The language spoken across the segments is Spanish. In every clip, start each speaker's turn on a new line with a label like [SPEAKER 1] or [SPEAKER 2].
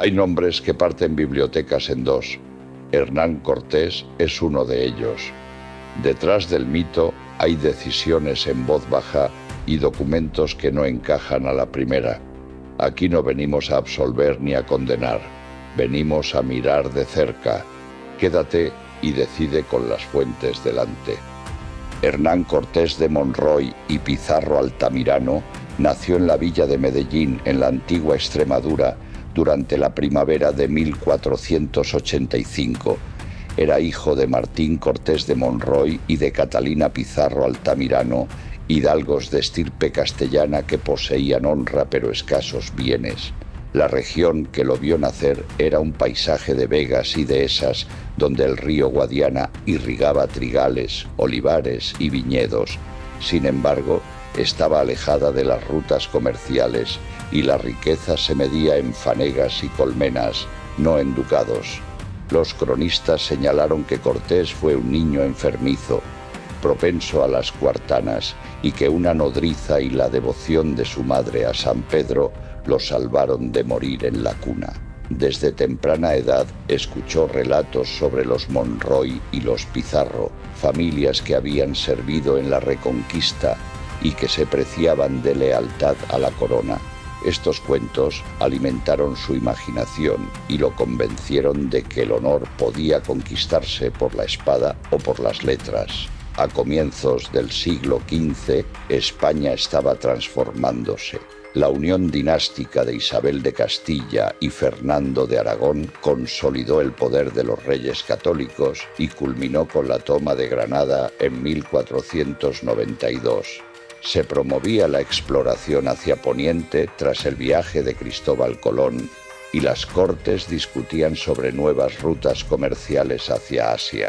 [SPEAKER 1] Hay nombres que parten bibliotecas en dos. Hernán Cortés es uno de ellos. Detrás del mito hay decisiones en voz baja y documentos que no encajan a la primera. Aquí no venimos a absolver ni a condenar. Venimos a mirar de cerca. Quédate y decide con las fuentes delante. Hernán Cortés de Monroy y Pizarro Altamirano nació en la villa de Medellín, en la antigua Extremadura, durante la primavera de 1485. Era hijo de Martín Cortés de Monroy y de Catalina Pizarro Altamirano, hidalgos de estirpe castellana que poseían honra pero escasos bienes. La región que lo vio nacer era un paisaje de vegas y dehesas donde el río Guadiana irrigaba trigales, olivares y viñedos. Sin embargo, estaba alejada de las rutas comerciales y la riqueza se medía en fanegas y colmenas, no en ducados. Los cronistas señalaron que Cortés fue un niño enfermizo, propenso a las cuartanas, y que una nodriza y la devoción de su madre a San Pedro lo salvaron de morir en la cuna. Desde temprana edad escuchó relatos sobre los Monroy y los Pizarro, familias que habían servido en la Reconquista y que se preciaban de lealtad a la corona. Estos cuentos alimentaron su imaginación y lo convencieron de que el honor podía conquistarse por la espada o por las letras. A comienzos del siglo XV, España estaba transformándose. La unión dinástica de Isabel de Castilla y Fernando de Aragón consolidó el poder de los reyes católicos y culminó con la toma de Granada en 1492. Se promovía la exploración hacia Poniente tras el viaje de Cristóbal Colón y las cortes discutían sobre nuevas rutas comerciales hacia Asia.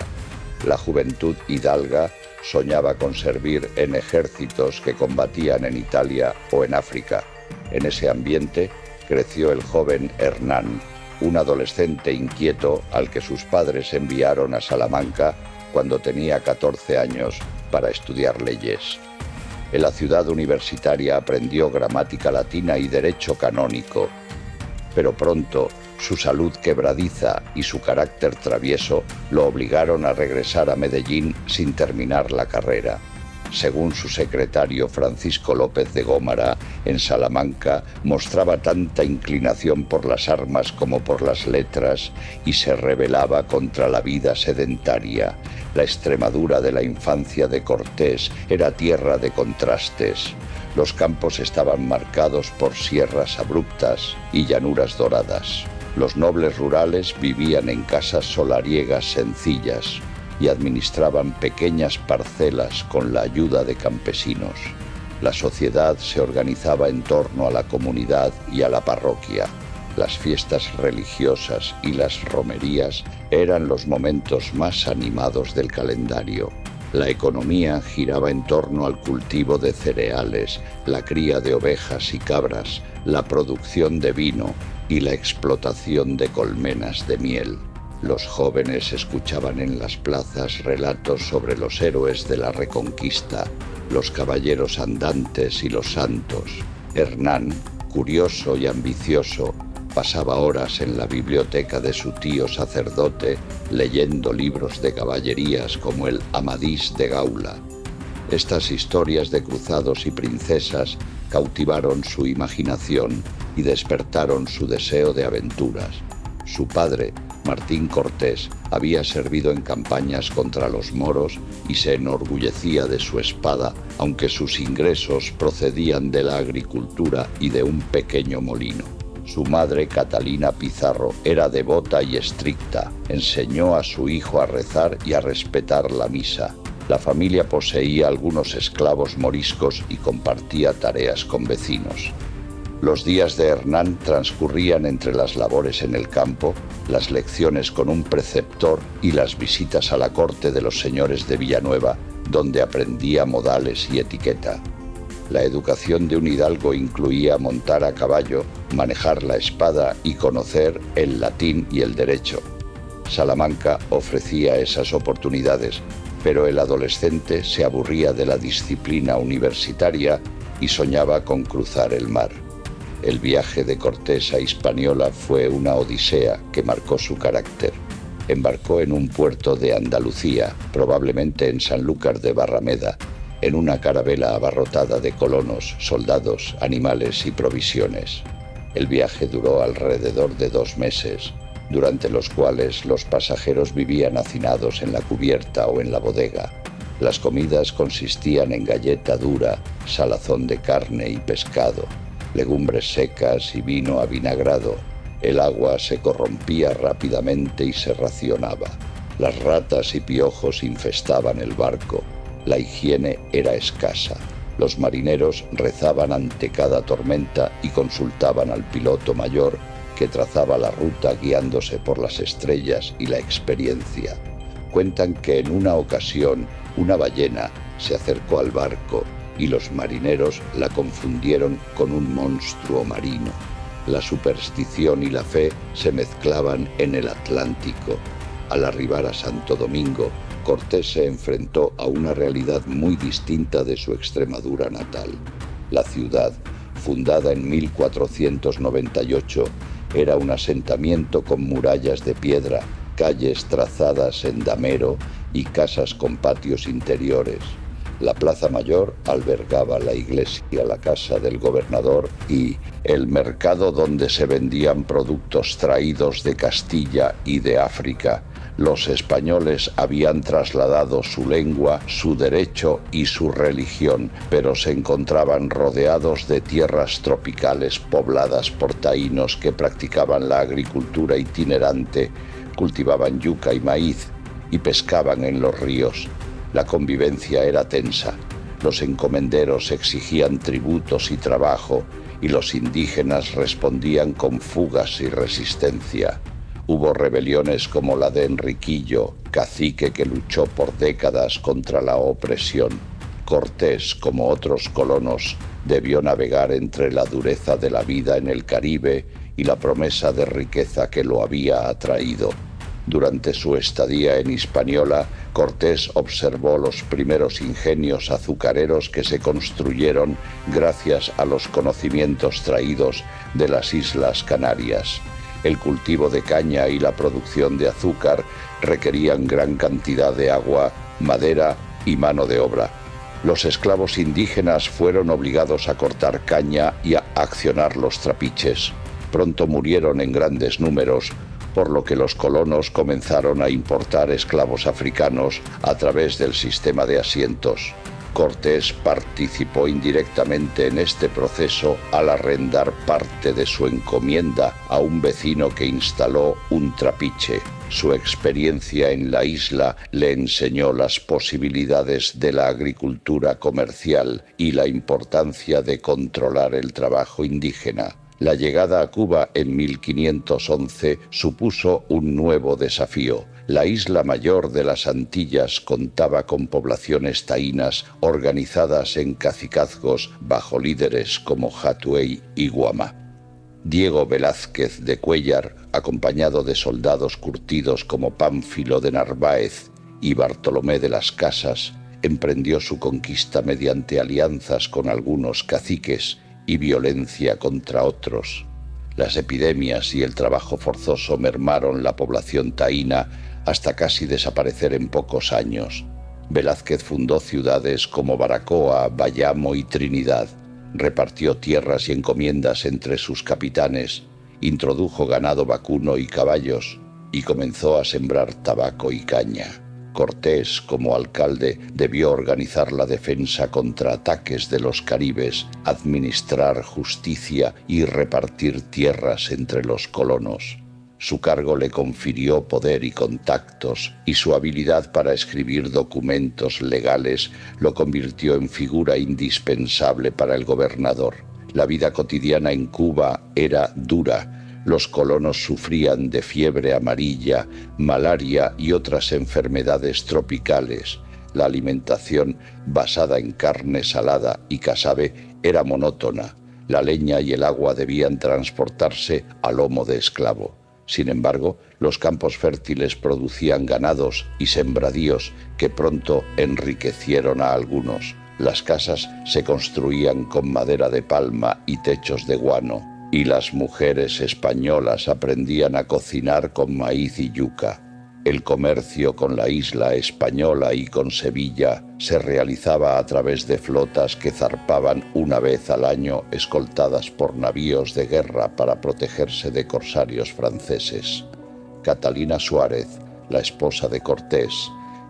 [SPEAKER 1] La juventud hidalga soñaba con servir en ejércitos que combatían en Italia o en África. En ese ambiente creció el joven Hernán, un adolescente inquieto al que sus padres enviaron a Salamanca cuando tenía 14 años para estudiar leyes. En la ciudad universitaria aprendió gramática latina y derecho canónico, pero pronto su salud quebradiza y su carácter travieso lo obligaron a regresar a Medellín sin terminar la carrera. Según su secretario Francisco López de Gómara, en Salamanca mostraba tanta inclinación por las armas como por las letras y se rebelaba contra la vida sedentaria. La Extremadura de la infancia de Cortés era tierra de contrastes. Los campos estaban marcados por sierras abruptas y llanuras doradas. Los nobles rurales vivían en casas solariegas sencillas y administraban pequeñas parcelas con la ayuda de campesinos. La sociedad se organizaba en torno a la comunidad y a la parroquia. Las fiestas religiosas y las romerías eran los momentos más animados del calendario. La economía giraba en torno al cultivo de cereales, la cría de ovejas y cabras, la producción de vino y la explotación de colmenas de miel. Los jóvenes escuchaban en las plazas relatos sobre los héroes de la Reconquista, los caballeros andantes y los santos. Hernán, curioso y ambicioso, pasaba horas en la biblioteca de su tío sacerdote leyendo libros de caballerías como el Amadís de Gaula. Estas historias de cruzados y princesas cautivaron su imaginación y despertaron su deseo de aventuras. Su padre, Martín Cortés, había servido en campañas contra los moros y se enorgullecía de su espada, aunque sus ingresos procedían de la agricultura y de un pequeño molino. Su madre, Catalina Pizarro, era devota y estricta. Enseñó a su hijo a rezar y a respetar la misa. La familia poseía algunos esclavos moriscos y compartía tareas con vecinos. Los días de Hernán transcurrían entre las labores en el campo, las lecciones con un preceptor y las visitas a la corte de los señores de Villanueva, donde aprendía modales y etiqueta. La educación de un hidalgo incluía montar a caballo, manejar la espada y conocer el latín y el derecho. Salamanca ofrecía esas oportunidades, pero el adolescente se aburría de la disciplina universitaria y soñaba con cruzar el mar. El viaje de Cortés a Hispaniola fue una odisea que marcó su carácter. Embarcó en un puerto de Andalucía, probablemente en Sanlúcar de Barrameda, en una carabela abarrotada de colonos, soldados, animales y provisiones. El viaje duró alrededor de 2 meses, durante los cuales los pasajeros vivían hacinados en la cubierta o en la bodega. Las comidas consistían en galleta dura, salazón de carne y pescado, legumbres secas y vino avinagrado. El agua se corrompía rápidamente y se racionaba. Las ratas y piojos infestaban el barco. La higiene era escasa. Los marineros rezaban ante cada tormenta y consultaban al piloto mayor que trazaba la ruta guiándose por las estrellas y la experiencia. Cuentan que en una ocasión una ballena se acercó al barco y los marineros la confundieron con un monstruo marino. La superstición y la fe se mezclaban en el Atlántico. Al arribar a Santo Domingo, Cortés se enfrentó a una realidad muy distinta de su Extremadura natal. La ciudad, fundada en 1498, era un asentamiento con murallas de piedra, calles trazadas en damero y casas con patios interiores. La Plaza Mayor albergaba la iglesia, la casa del gobernador y el mercado donde se vendían productos traídos de Castilla y de África. Los españoles habían trasladado su lengua, su derecho y su religión, pero se encontraban rodeados de tierras tropicales pobladas por taínos que practicaban la agricultura itinerante, cultivaban yuca y maíz y pescaban en los ríos. La convivencia era tensa. Los encomenderos exigían tributos y trabajo, y los indígenas respondían con fugas y resistencia. Hubo rebeliones como la de Enriquillo, cacique que luchó por décadas contra la opresión. Cortés, como otros colonos, debió navegar entre la dureza de la vida en el Caribe y la promesa de riqueza que lo había atraído. Durante su estadía en Hispaniola, Cortés observó los primeros ingenios azucareros que se construyeron gracias a los conocimientos traídos de las Islas Canarias. El cultivo de caña y la producción de azúcar requerían gran cantidad de agua, madera y mano de obra. Los esclavos indígenas fueron obligados a cortar caña y a accionar los trapiches. Pronto murieron en grandes números, por lo que los colonos comenzaron a importar esclavos africanos a través del sistema de asientos. Cortés participó indirectamente en este proceso al arrendar parte de su encomienda a un vecino que instaló un trapiche. Su experiencia en la isla le enseñó las posibilidades de la agricultura comercial y la importancia de controlar el trabajo indígena. La llegada a Cuba en 1511 supuso un nuevo desafío. La isla mayor de las Antillas contaba con poblaciones taínas organizadas en cacicazgos bajo líderes como Hatuey y Guama. Diego Velázquez de Cuéllar, acompañado de soldados curtidos como Pánfilo de Narváez y Bartolomé de las Casas, emprendió su conquista mediante alianzas con algunos caciques y violencia contra otros. Las epidemias y el trabajo forzoso mermaron la población taína hasta casi desaparecer en pocos años. Velázquez fundó ciudades como Baracoa, Bayamo y Trinidad, repartió tierras y encomiendas entre sus capitanes, introdujo ganado vacuno y caballos y comenzó a sembrar tabaco y caña. Cortés, como alcalde, debió organizar la defensa contra ataques de los caribes, administrar justicia y repartir tierras entre los colonos. Su cargo le confirió poder y contactos, y su habilidad para escribir documentos legales lo convirtió en figura indispensable para el gobernador. La vida cotidiana en Cuba era dura. Los colonos sufrían de fiebre amarilla, malaria y otras enfermedades tropicales. La alimentación, basada en carne salada y casabe, era monótona. La leña y el agua debían transportarse a lomo de esclavo. Sin embargo, los campos fértiles producían ganados y sembradíos que pronto enriquecieron a algunos. Las casas se construían con madera de palma y techos de guano. y las mujeres españolas aprendían a cocinar con maíz y yuca. El comercio con la isla española y con Sevilla se realizaba a través de flotas que zarpaban una vez al año escoltadas por navíos de guerra para protegerse de corsarios franceses. Catalina Suárez, la esposa de Cortés,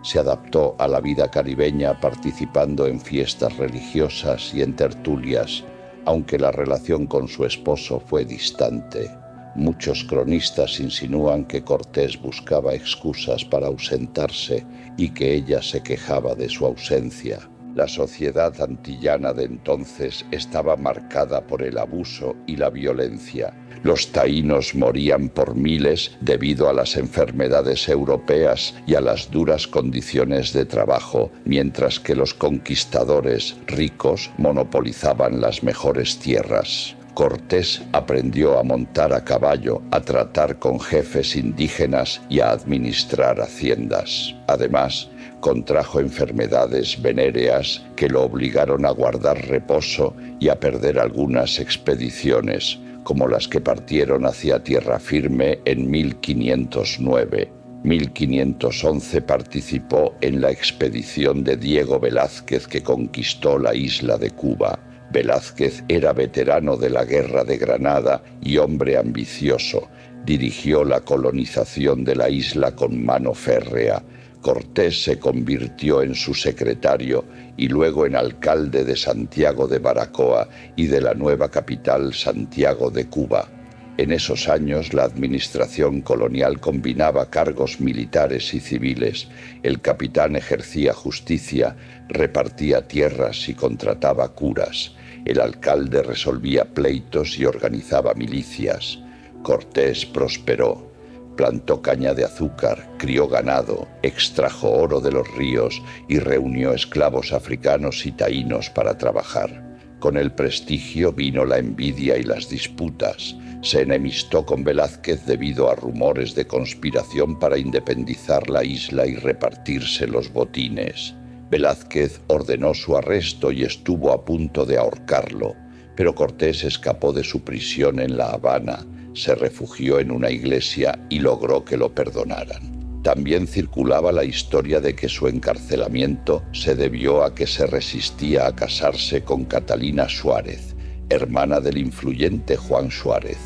[SPEAKER 1] se adaptó a la vida caribeña participando en fiestas religiosas y en tertulias, aunque la relación con su esposo fue distante. Muchos cronistas insinúan que Cortés buscaba excusas para ausentarse y que ella se quejaba de su ausencia. La sociedad antillana de entonces estaba marcada por el abuso y la violencia. Los taínos morían por miles debido a las enfermedades europeas y a las duras condiciones de trabajo, mientras que los conquistadores ricos monopolizaban las mejores tierras. Cortés aprendió a montar a caballo, a tratar con jefes indígenas y a administrar haciendas. Además, contrajo enfermedades venéreas que lo obligaron a guardar reposo y a perder algunas expediciones, como las que partieron hacia tierra firme en 1509. 1511 participó en la expedición de Diego Velázquez que conquistó la isla de Cuba. Velázquez era veterano de la Guerra de Granada y hombre ambicioso. Dirigió la colonización de la isla con mano férrea. Cortés se convirtió en su secretario y luego en alcalde de Santiago de Baracoa y de la nueva capital, Santiago de Cuba. En esos años la administración colonial combinaba cargos militares y civiles. El capitán ejercía justicia, repartía tierras y contrataba curas. El alcalde resolvía pleitos y organizaba milicias. Cortés prosperó. Plantó caña de azúcar, crió ganado, extrajo oro de los ríos y reunió esclavos africanos y taínos para trabajar. Con el prestigio vino la envidia y las disputas. Se enemistó con Velázquez debido a rumores de conspiración para independizar la isla y repartirse los botines. Velázquez ordenó su arresto y estuvo a punto de ahorcarlo, pero Cortés escapó de su prisión en La Habana, se refugió en una iglesia y logró que lo perdonaran. También circulaba la historia de que su encarcelamiento se debió a que se resistía a casarse con Catalina Suárez, hermana del influyente Juan Suárez.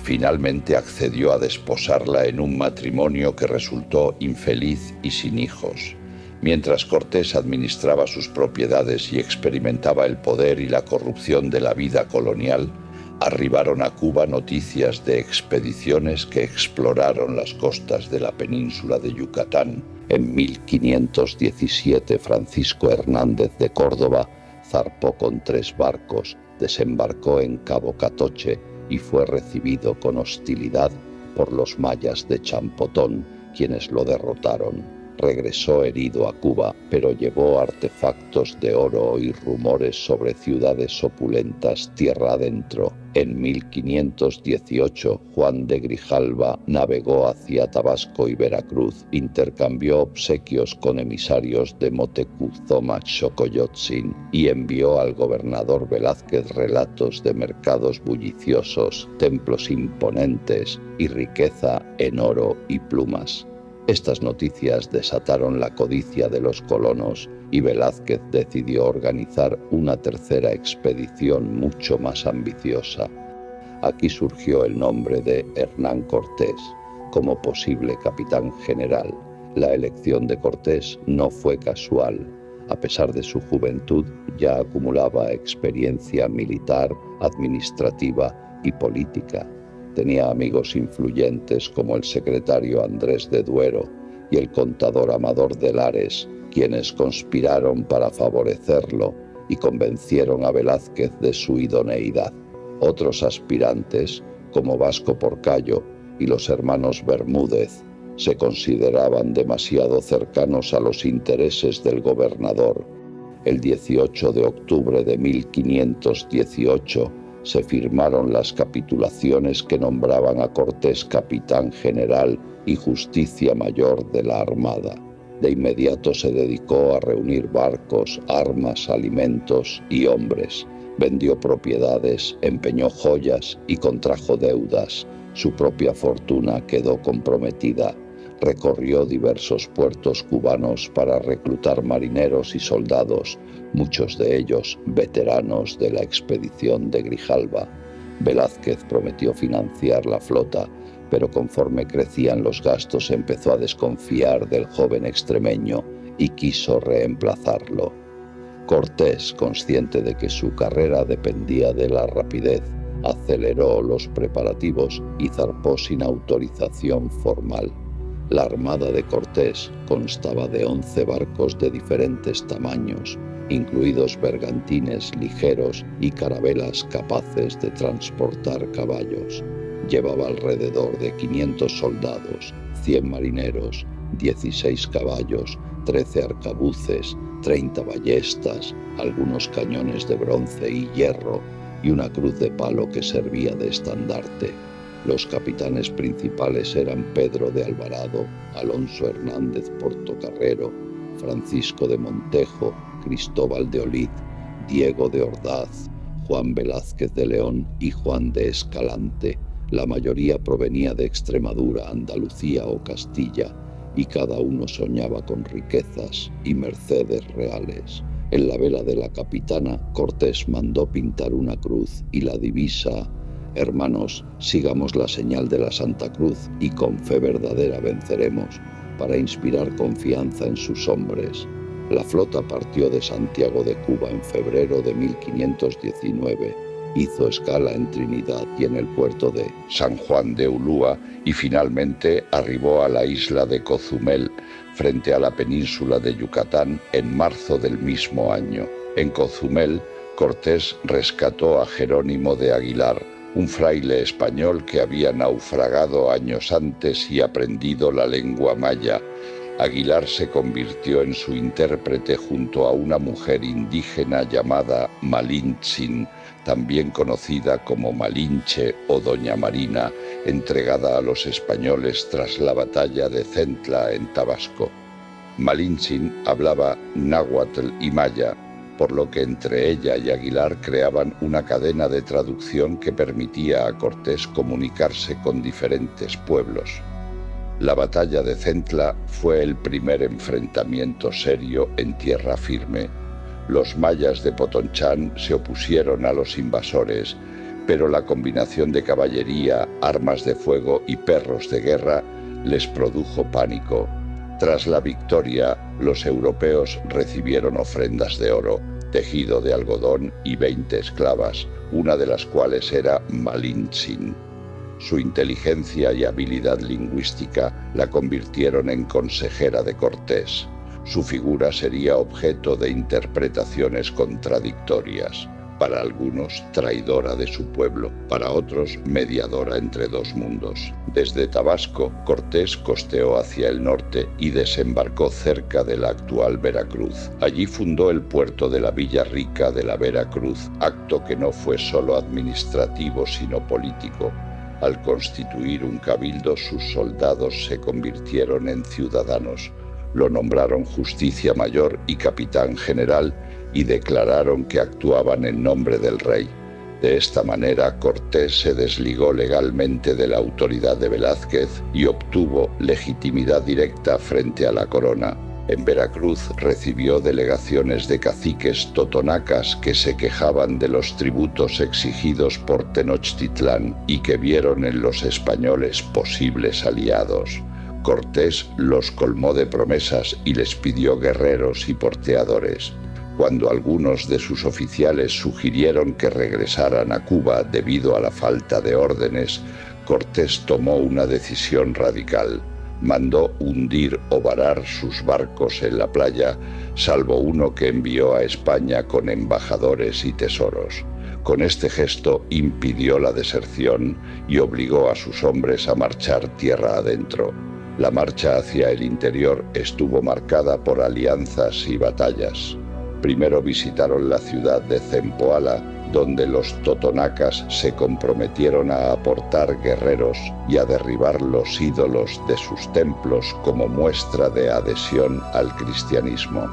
[SPEAKER 1] Finalmente accedió a desposarla en un matrimonio que resultó infeliz y sin hijos. Mientras Cortés administraba sus propiedades y experimentaba el poder y la corrupción de la vida colonial, arribaron a Cuba noticias de expediciones que exploraron las costas de la península de Yucatán. En 1517, Francisco Hernández de Córdoba zarpó con 3 barcos, desembarcó en Cabo Catoche y fue recibido con hostilidad por los mayas de Champotón, quienes lo derrotaron. Regresó herido a Cuba, pero llevó artefactos de oro y rumores sobre ciudades opulentas tierra adentro. En 1518, Juan de Grijalva navegó hacia Tabasco y Veracruz, intercambió obsequios con emisarios de Motecuzoma Xocoyotzin y envió al gobernador Velázquez relatos de mercados bulliciosos, templos imponentes y riqueza en oro y plumas. Estas noticias desataron la codicia de los colonos y Velázquez decidió organizar una tercera expedición mucho más ambiciosa. Aquí surgió el nombre de Hernán Cortés como posible capitán general. La elección de Cortés no fue casual. A pesar de su juventud, ya acumulaba experiencia militar, administrativa y política. Tenía amigos influyentes como el secretario Andrés de Duero y el contador Amador de Lares, quienes conspiraron para favorecerlo y convencieron a Velázquez de su idoneidad. Otros aspirantes, como Vasco Porcayo y los hermanos Bermúdez, se consideraban demasiado cercanos a los intereses del gobernador. El 18 de octubre de 1518, se firmaron las capitulaciones que nombraban a Cortés capitán general y justicia mayor de la Armada. De inmediato se dedicó a reunir barcos, armas, alimentos y hombres. Vendió propiedades, empeñó joyas y contrajo deudas. Su propia fortuna quedó comprometida. Recorrió diversos puertos cubanos para reclutar marineros y soldados, muchos de ellos veteranos de la expedición de Grijalva. Velázquez prometió financiar la flota, pero conforme crecían los gastos empezó a desconfiar del joven extremeño y quiso reemplazarlo. Cortés, consciente de que su carrera dependía de la rapidez, aceleró los preparativos y zarpó sin autorización formal. La armada de Cortés constaba de 11 barcos de diferentes tamaños, incluidos bergantines ligeros y carabelas capaces de transportar caballos. Llevaba alrededor de 500 soldados, 100 marineros, 16 caballos, 13 arcabuces, 30 ballestas, algunos cañones de bronce y hierro y una cruz de palo que servía de estandarte. Los capitanes principales eran Pedro de Alvarado, Alonso Hernández Portocarrero, Francisco de Montejo, Cristóbal de Olid, Diego de Ordaz, Juan Velázquez de León y Juan de Escalante. La mayoría provenía de Extremadura, Andalucía o Castilla, y cada uno soñaba con riquezas y mercedes reales. En la vela de la capitana, Cortés mandó pintar una cruz y la divisa: «Hermanos, sigamos la señal de la Santa Cruz y con fe verdadera venceremos», para inspirar confianza en sus hombres. La flota partió de Santiago de Cuba en febrero de 1519. Hizo escala en Trinidad y en el puerto de San Juan de Ulúa y finalmente arribó a la isla de Cozumel, frente a la península de Yucatán, en marzo del mismo año. En Cozumel, Cortés rescató a Jerónimo de Aguilar, un fraile español que había naufragado años antes y aprendido la lengua maya. Aguilar se convirtió en su intérprete junto a una mujer indígena llamada Malintzin, también conocida como Malinche o Doña Marina, entregada a los españoles tras la batalla de Centla en Tabasco. Malintzin hablaba náhuatl y maya, por lo que entre ella y Aguilar creaban una cadena de traducción que permitía a Cortés comunicarse con diferentes pueblos. La batalla de Centla fue el primer enfrentamiento serio en tierra firme. Los mayas de Potonchán se opusieron a los invasores, pero la combinación de caballería, armas de fuego y perros de guerra les produjo pánico. Tras la victoria, los europeos recibieron ofrendas de oro, tejido de algodón y 20 esclavas, una de las cuales era Malintzin. Su inteligencia y habilidad lingüística la convirtieron en consejera de Cortés. Su figura sería objeto de interpretaciones contradictorias. Para algunos, traidora de su pueblo, para otros, mediadora entre dos mundos. Desde Tabasco, Cortés costeó hacia el norte y desembarcó cerca de la actual Veracruz. Allí fundó el puerto de la Villa Rica de la Veracruz, acto que no fue solo administrativo sino político. Al constituir un cabildo, sus soldados se convirtieron en ciudadanos. Lo nombraron Justicia Mayor y Capitán General y declararon que actuaban en nombre del rey. De esta manera, Cortés se desligó legalmente de la autoridad de Velázquez y obtuvo legitimidad directa frente a la corona. En Veracruz recibió delegaciones de caciques totonacas que se quejaban de los tributos exigidos por Tenochtitlán y que vieron en los españoles posibles aliados. Cortés los colmó de promesas y les pidió guerreros y porteadores. Cuando algunos de sus oficiales sugirieron que regresaran a Cuba debido a la falta de órdenes, Cortés tomó una decisión radical. Mandó hundir o varar sus barcos en la playa, salvo uno que envió a España con embajadores y tesoros. Con este gesto impidió la deserción y obligó a sus hombres a marchar tierra adentro. La marcha hacia el interior estuvo marcada por alianzas y batallas. Primero visitaron la ciudad de Zempoala, donde los totonacas se comprometieron a aportar guerreros y a derribar los ídolos de sus templos como muestra de adhesión al cristianismo.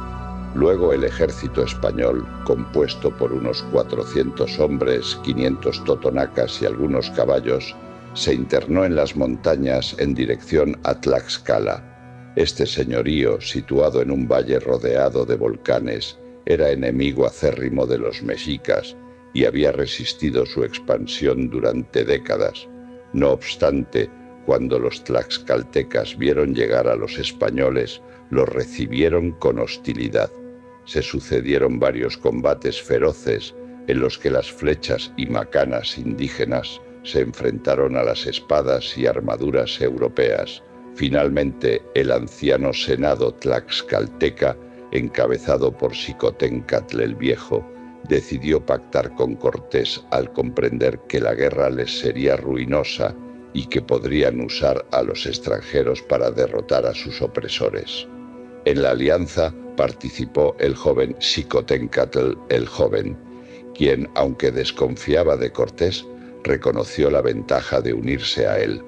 [SPEAKER 1] Luego el ejército español, compuesto por unos 400 hombres, 500 totonacas y algunos caballos, se internó en las montañas en dirección a Tlaxcala. Este señorío, situado en un valle rodeado de volcanes, era enemigo acérrimo de los mexicas y había resistido su expansión durante décadas. No obstante, cuando los tlaxcaltecas vieron llegar a los españoles, los recibieron con hostilidad. Se sucedieron varios combates feroces en los que las flechas y macanas indígenas se enfrentaron a las espadas y armaduras europeas. Finalmente, el anciano senado tlaxcalteca, encabezado por Xicoténcatl el Viejo, decidió pactar con Cortés al comprender que la guerra les sería ruinosa y que podrían usar a los extranjeros para derrotar a sus opresores. En la alianza participó el joven Xicoténcatl el Joven, quien, aunque desconfiaba de Cortés, reconoció la ventaja de unirse a él.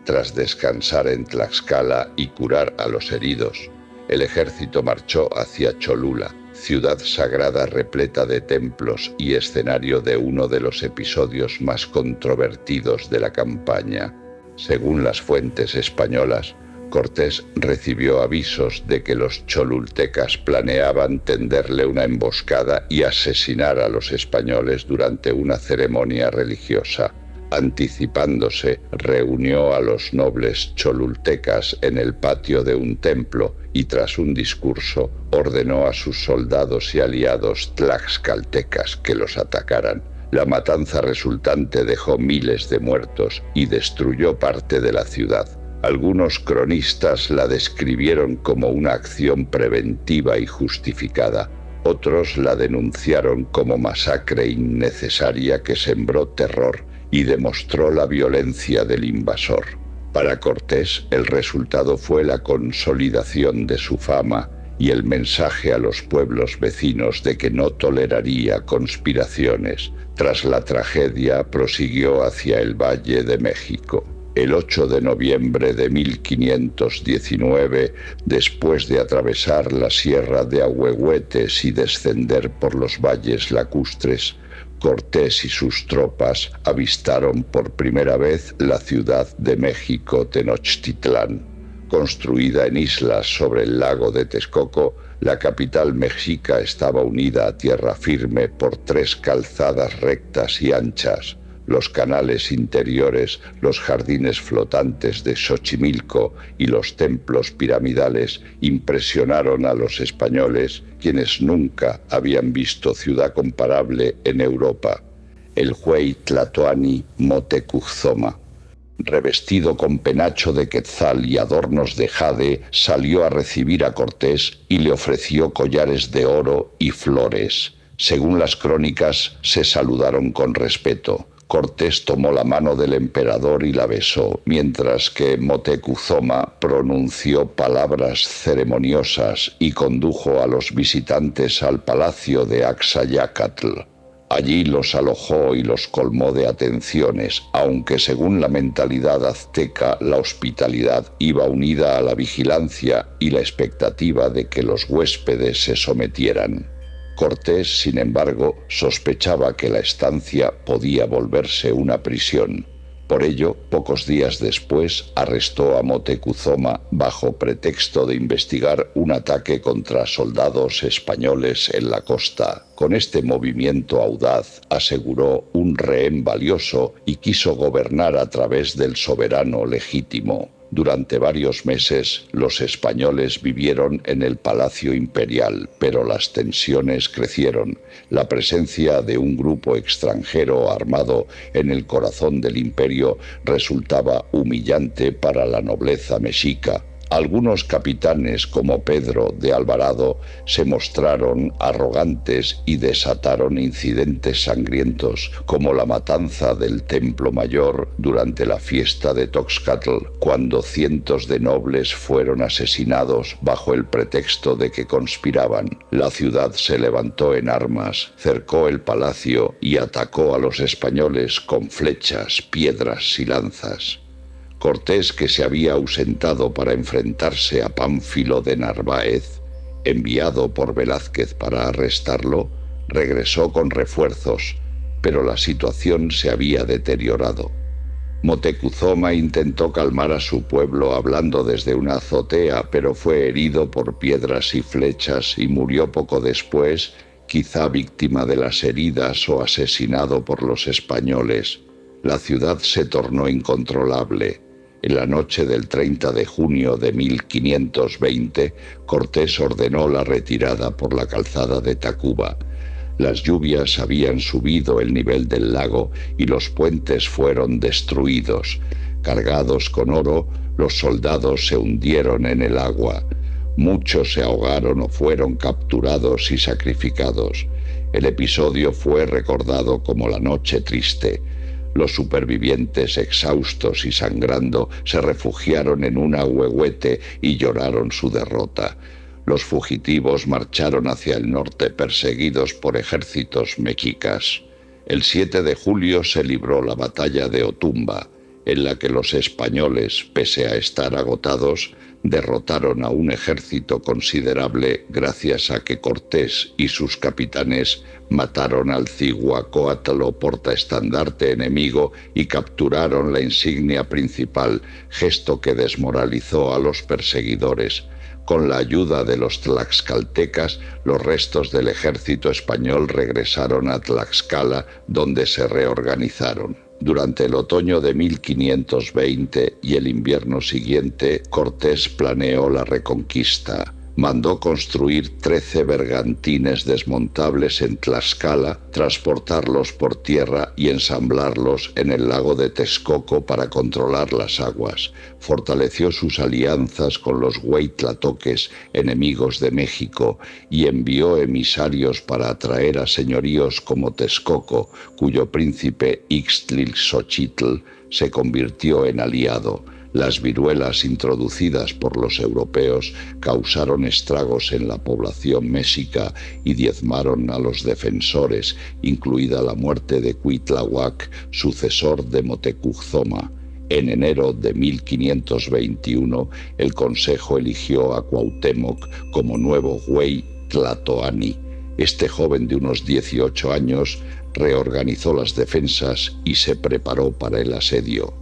[SPEAKER 1] Tras descansar en Tlaxcala y curar a los heridos, el ejército marchó hacia Cholula, ciudad sagrada repleta de templos y escenario de uno de los episodios más controvertidos de la campaña. Según las fuentes españolas, Cortés recibió avisos de que los cholultecas planeaban tenderle una emboscada y asesinar a los españoles durante una ceremonia religiosa. Anticipándose, reunió a los nobles cholultecas en el patio de un templo y tras un discurso ordenó a sus soldados y aliados tlaxcaltecas que los atacaran. La matanza resultante dejó miles de muertos y destruyó parte de la ciudad. Algunos cronistas la describieron como una acción preventiva y justificada. Otros la denunciaron como masacre innecesaria que sembró terror y demostró la violencia del invasor. Para Cortés, el resultado fue la consolidación de su fama y el mensaje a los pueblos vecinos de que no toleraría conspiraciones. Tras la tragedia, prosiguió hacia el Valle de México. El 8 de noviembre de 1519, después de atravesar la sierra de Ahuehuetes y descender por los valles lacustres, Cortés y sus tropas avistaron por primera vez la ciudad de México Tenochtitlán. Construida en islas sobre el lago de Texcoco, la capital mexica estaba unida a tierra firme por 3 calzadas rectas y anchas. Los canales interiores, los jardines flotantes de Xochimilco y los templos piramidales impresionaron a los españoles, quienes nunca habían visto ciudad comparable en Europa. El Huey Tlatoani Motecuzoma, revestido con penacho de quetzal y adornos de jade, salió a recibir a Cortés y le ofreció collares de oro y flores. Según las crónicas, se saludaron con respeto. Cortés tomó la mano del emperador y la besó, mientras que Motecuzoma pronunció palabras ceremoniosas y condujo a los visitantes al palacio de Axayácatl. Allí los alojó y los colmó de atenciones, aunque según la mentalidad azteca la hospitalidad iba unida a la vigilancia y la expectativa de que los huéspedes se sometieran. Cortés, sin embargo, sospechaba que la estancia podía volverse una prisión. Por ello, pocos días después, arrestó a Motecuzoma bajo pretexto de investigar un ataque contra soldados españoles en la costa. Con este movimiento audaz aseguró un rehén valioso y quiso gobernar a través del soberano legítimo. Durante varios meses, los españoles vivieron en el Palacio Imperial, pero las tensiones crecieron. La presencia de un grupo extranjero armado en el corazón del imperio resultaba humillante para la nobleza mexica. Algunos capitanes, como Pedro de Alvarado, se mostraron arrogantes y desataron incidentes sangrientos, como la matanza del Templo Mayor durante la fiesta de Toxcatl, cuando cientos de nobles fueron asesinados bajo el pretexto de que conspiraban. La ciudad se levantó en armas, cercó el palacio y atacó a los españoles con flechas, piedras y lanzas. Cortés, que se había ausentado para enfrentarse a Pánfilo de Narváez, enviado por Velázquez para arrestarlo, regresó con refuerzos, pero la situación se había deteriorado. Moctezuma intentó calmar a su pueblo hablando desde una azotea, pero fue herido por piedras y flechas y murió poco después, quizá víctima de las heridas o asesinado por los españoles. La ciudad se tornó incontrolable. En la noche del 30 de junio de 1520, Cortés ordenó la retirada por la calzada de Tacuba. Las lluvias habían subido el nivel del lago y los puentes fueron destruidos. Cargados con oro, los soldados se hundieron en el agua. Muchos se ahogaron o fueron capturados y sacrificados. El episodio fue recordado como la Noche Triste. Los supervivientes, exhaustos y sangrando, se refugiaron en un ahuehuete y lloraron su derrota. Los fugitivos marcharon hacia el norte perseguidos por ejércitos mexicas. El 7 de julio se libró la batalla de Otumba, en la que los españoles, pese a estar agotados, derrotaron a un ejército considerable gracias a que Cortés y sus capitanes mataron al Cihuacóatl o portaestandarte enemigo y capturaron la insignia principal, gesto que desmoralizó a los perseguidores. Con la ayuda de los tlaxcaltecas, los restos del ejército español regresaron a Tlaxcala, donde se reorganizaron. Durante el otoño de 1520 y el invierno siguiente, Cortés planeó la reconquista. Mandó construir 13 bergantines desmontables en Tlaxcala, transportarlos por tierra y ensamblarlos en el lago de Texcoco para controlar las aguas. Fortaleció sus alianzas con los hueytlatoques, enemigos de México, y envió emisarios para atraer a señoríos como Texcoco, cuyo príncipe Ixtlilxochitl se convirtió en aliado. Las viruelas introducidas por los europeos causaron estragos en la población mexica y diezmaron a los defensores, incluida la muerte de Cuitláhuac, sucesor de Moctezuma. En enero de 1521, el Consejo eligió a Cuauhtémoc como nuevo güey tlatoani. Este joven de unos 18 años reorganizó las defensas y se preparó para el asedio.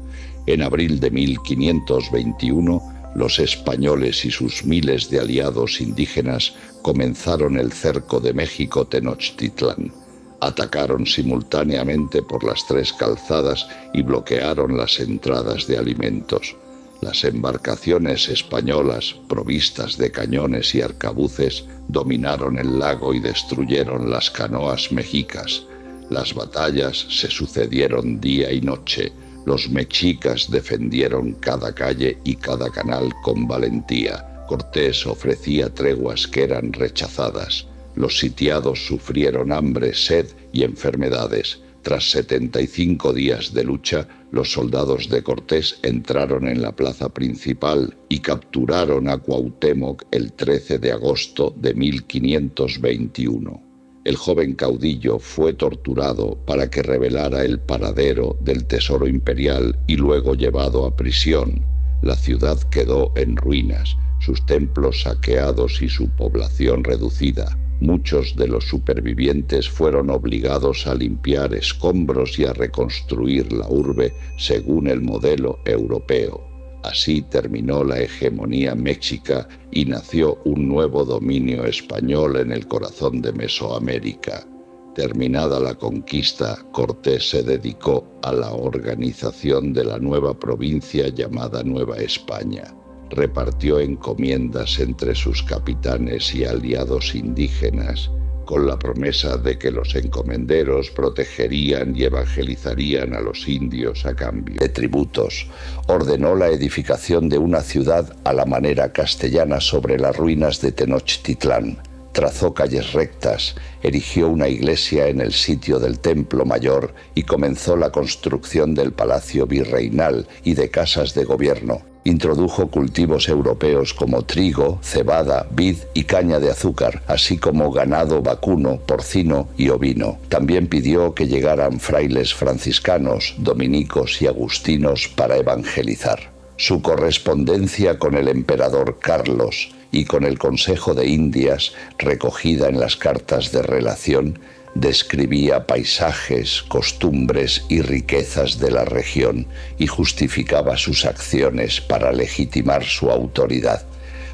[SPEAKER 1] En abril de 1521, los españoles y sus miles de aliados indígenas comenzaron el cerco de México Tenochtitlán. Atacaron simultáneamente por las 3 calzadas y bloquearon las entradas de alimentos. Las embarcaciones españolas, provistas de cañones y arcabuces, dominaron el lago y destruyeron las canoas mexicas. Las batallas se sucedieron día y noche. Los mexicas defendieron cada calle y cada canal con valentía. Cortés ofrecía treguas que eran rechazadas. Los sitiados sufrieron hambre, sed y enfermedades. Tras 75 días de lucha, los soldados de Cortés entraron en la plaza principal y capturaron a Cuauhtémoc el 13 de agosto de 1521. El joven caudillo fue torturado para que revelara el paradero del tesoro imperial y luego llevado a prisión. La ciudad quedó en ruinas, sus templos saqueados y su población reducida. Muchos de los supervivientes fueron obligados a limpiar escombros y a reconstruir la urbe según el modelo europeo. Así terminó la hegemonía mexica y nació un nuevo dominio español en el corazón de Mesoamérica. Terminada la conquista, Cortés se dedicó a la organización de la nueva provincia llamada Nueva España. Repartió encomiendas entre sus capitanes y aliados indígenas, con la promesa de que los encomenderos protegerían y evangelizarían a los indios a cambio de tributos. Ordenó la edificación de una ciudad a la manera castellana sobre las ruinas de Tenochtitlán. Trazó calles rectas, erigió una iglesia en el sitio del Templo Mayor y comenzó la construcción del Palacio Virreinal y de casas de gobierno. Introdujo cultivos europeos como trigo, cebada, vid y caña de azúcar, así como ganado vacuno, porcino y ovino. También pidió que llegaran frailes franciscanos, dominicos y agustinos para evangelizar. Su correspondencia con el emperador Carlos y con el Consejo de Indias, recogida en las cartas de relación, describía paisajes, costumbres y riquezas de la región y justificaba sus acciones para legitimar su autoridad.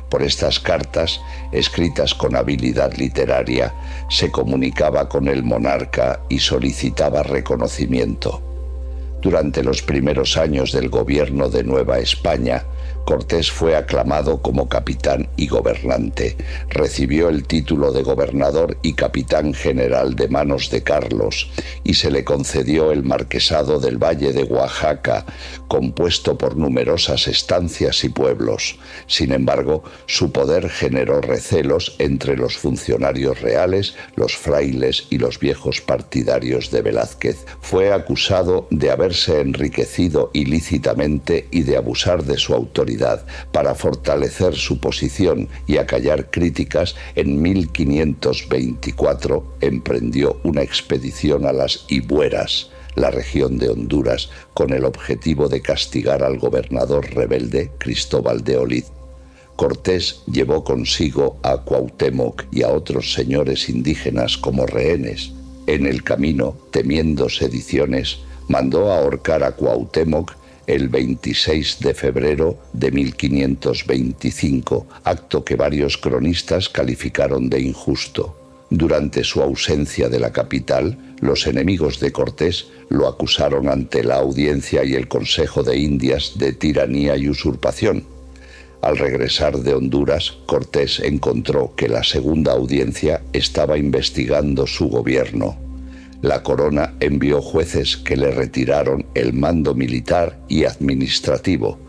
[SPEAKER 1] Por estas cartas, escritas con habilidad literaria, se comunicaba con el monarca y solicitaba reconocimiento. Durante los primeros años del gobierno de Nueva España, Cortés fue aclamado como capitán y gobernante. Recibió el título de gobernador y capitán general de manos de Carlos y se le concedió el marquesado del Valle de Oaxaca, compuesto por numerosas estancias y pueblos. Sin embargo, su poder generó recelos entre los funcionarios reales, los frailes y los viejos partidarios de Velázquez. Fue acusado de haberse enriquecido ilícitamente y de abusar de su autoridad. Para fortalecer su posición y acallar críticas, en 1524 emprendió una expedición a las Ibueras, la región de Honduras, con el objetivo de castigar al gobernador rebelde Cristóbal de Olid. Cortés llevó consigo a Cuauhtémoc y a otros señores indígenas como rehenes. En el camino, temiendo sediciones, mandó ahorcar a Cuauhtémoc el 26 de febrero de 1525, acto que varios cronistas calificaron de injusto. Durante su ausencia de la capital, los enemigos de Cortés lo acusaron ante la Audiencia y el Consejo de Indias de tiranía y usurpación. Al regresar de Honduras, Cortés encontró que la segunda audiencia estaba investigando su gobierno. La corona envió jueces que le retiraron el mando militar y administrativo,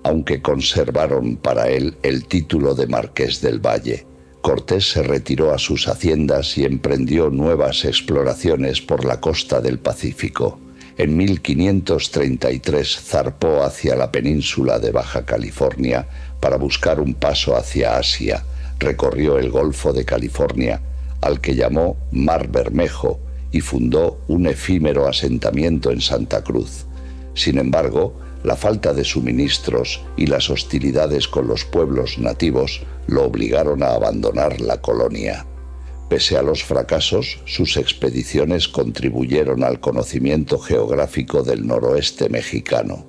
[SPEAKER 1] aunque conservaron para él el título de Marqués del Valle. Cortés se retiró a sus haciendas y emprendió nuevas exploraciones por la costa del Pacífico. En 1533 zarpó hacia la península de Baja California para buscar un paso hacia Asia. Recorrió el Golfo de California, al que llamó Mar Bermejo, y fundó un efímero asentamiento en Santa Cruz. Sin embargo, la falta de suministros y las hostilidades con los pueblos nativos lo obligaron a abandonar la colonia. Pese a los fracasos, sus expediciones contribuyeron al conocimiento geográfico del noroeste mexicano.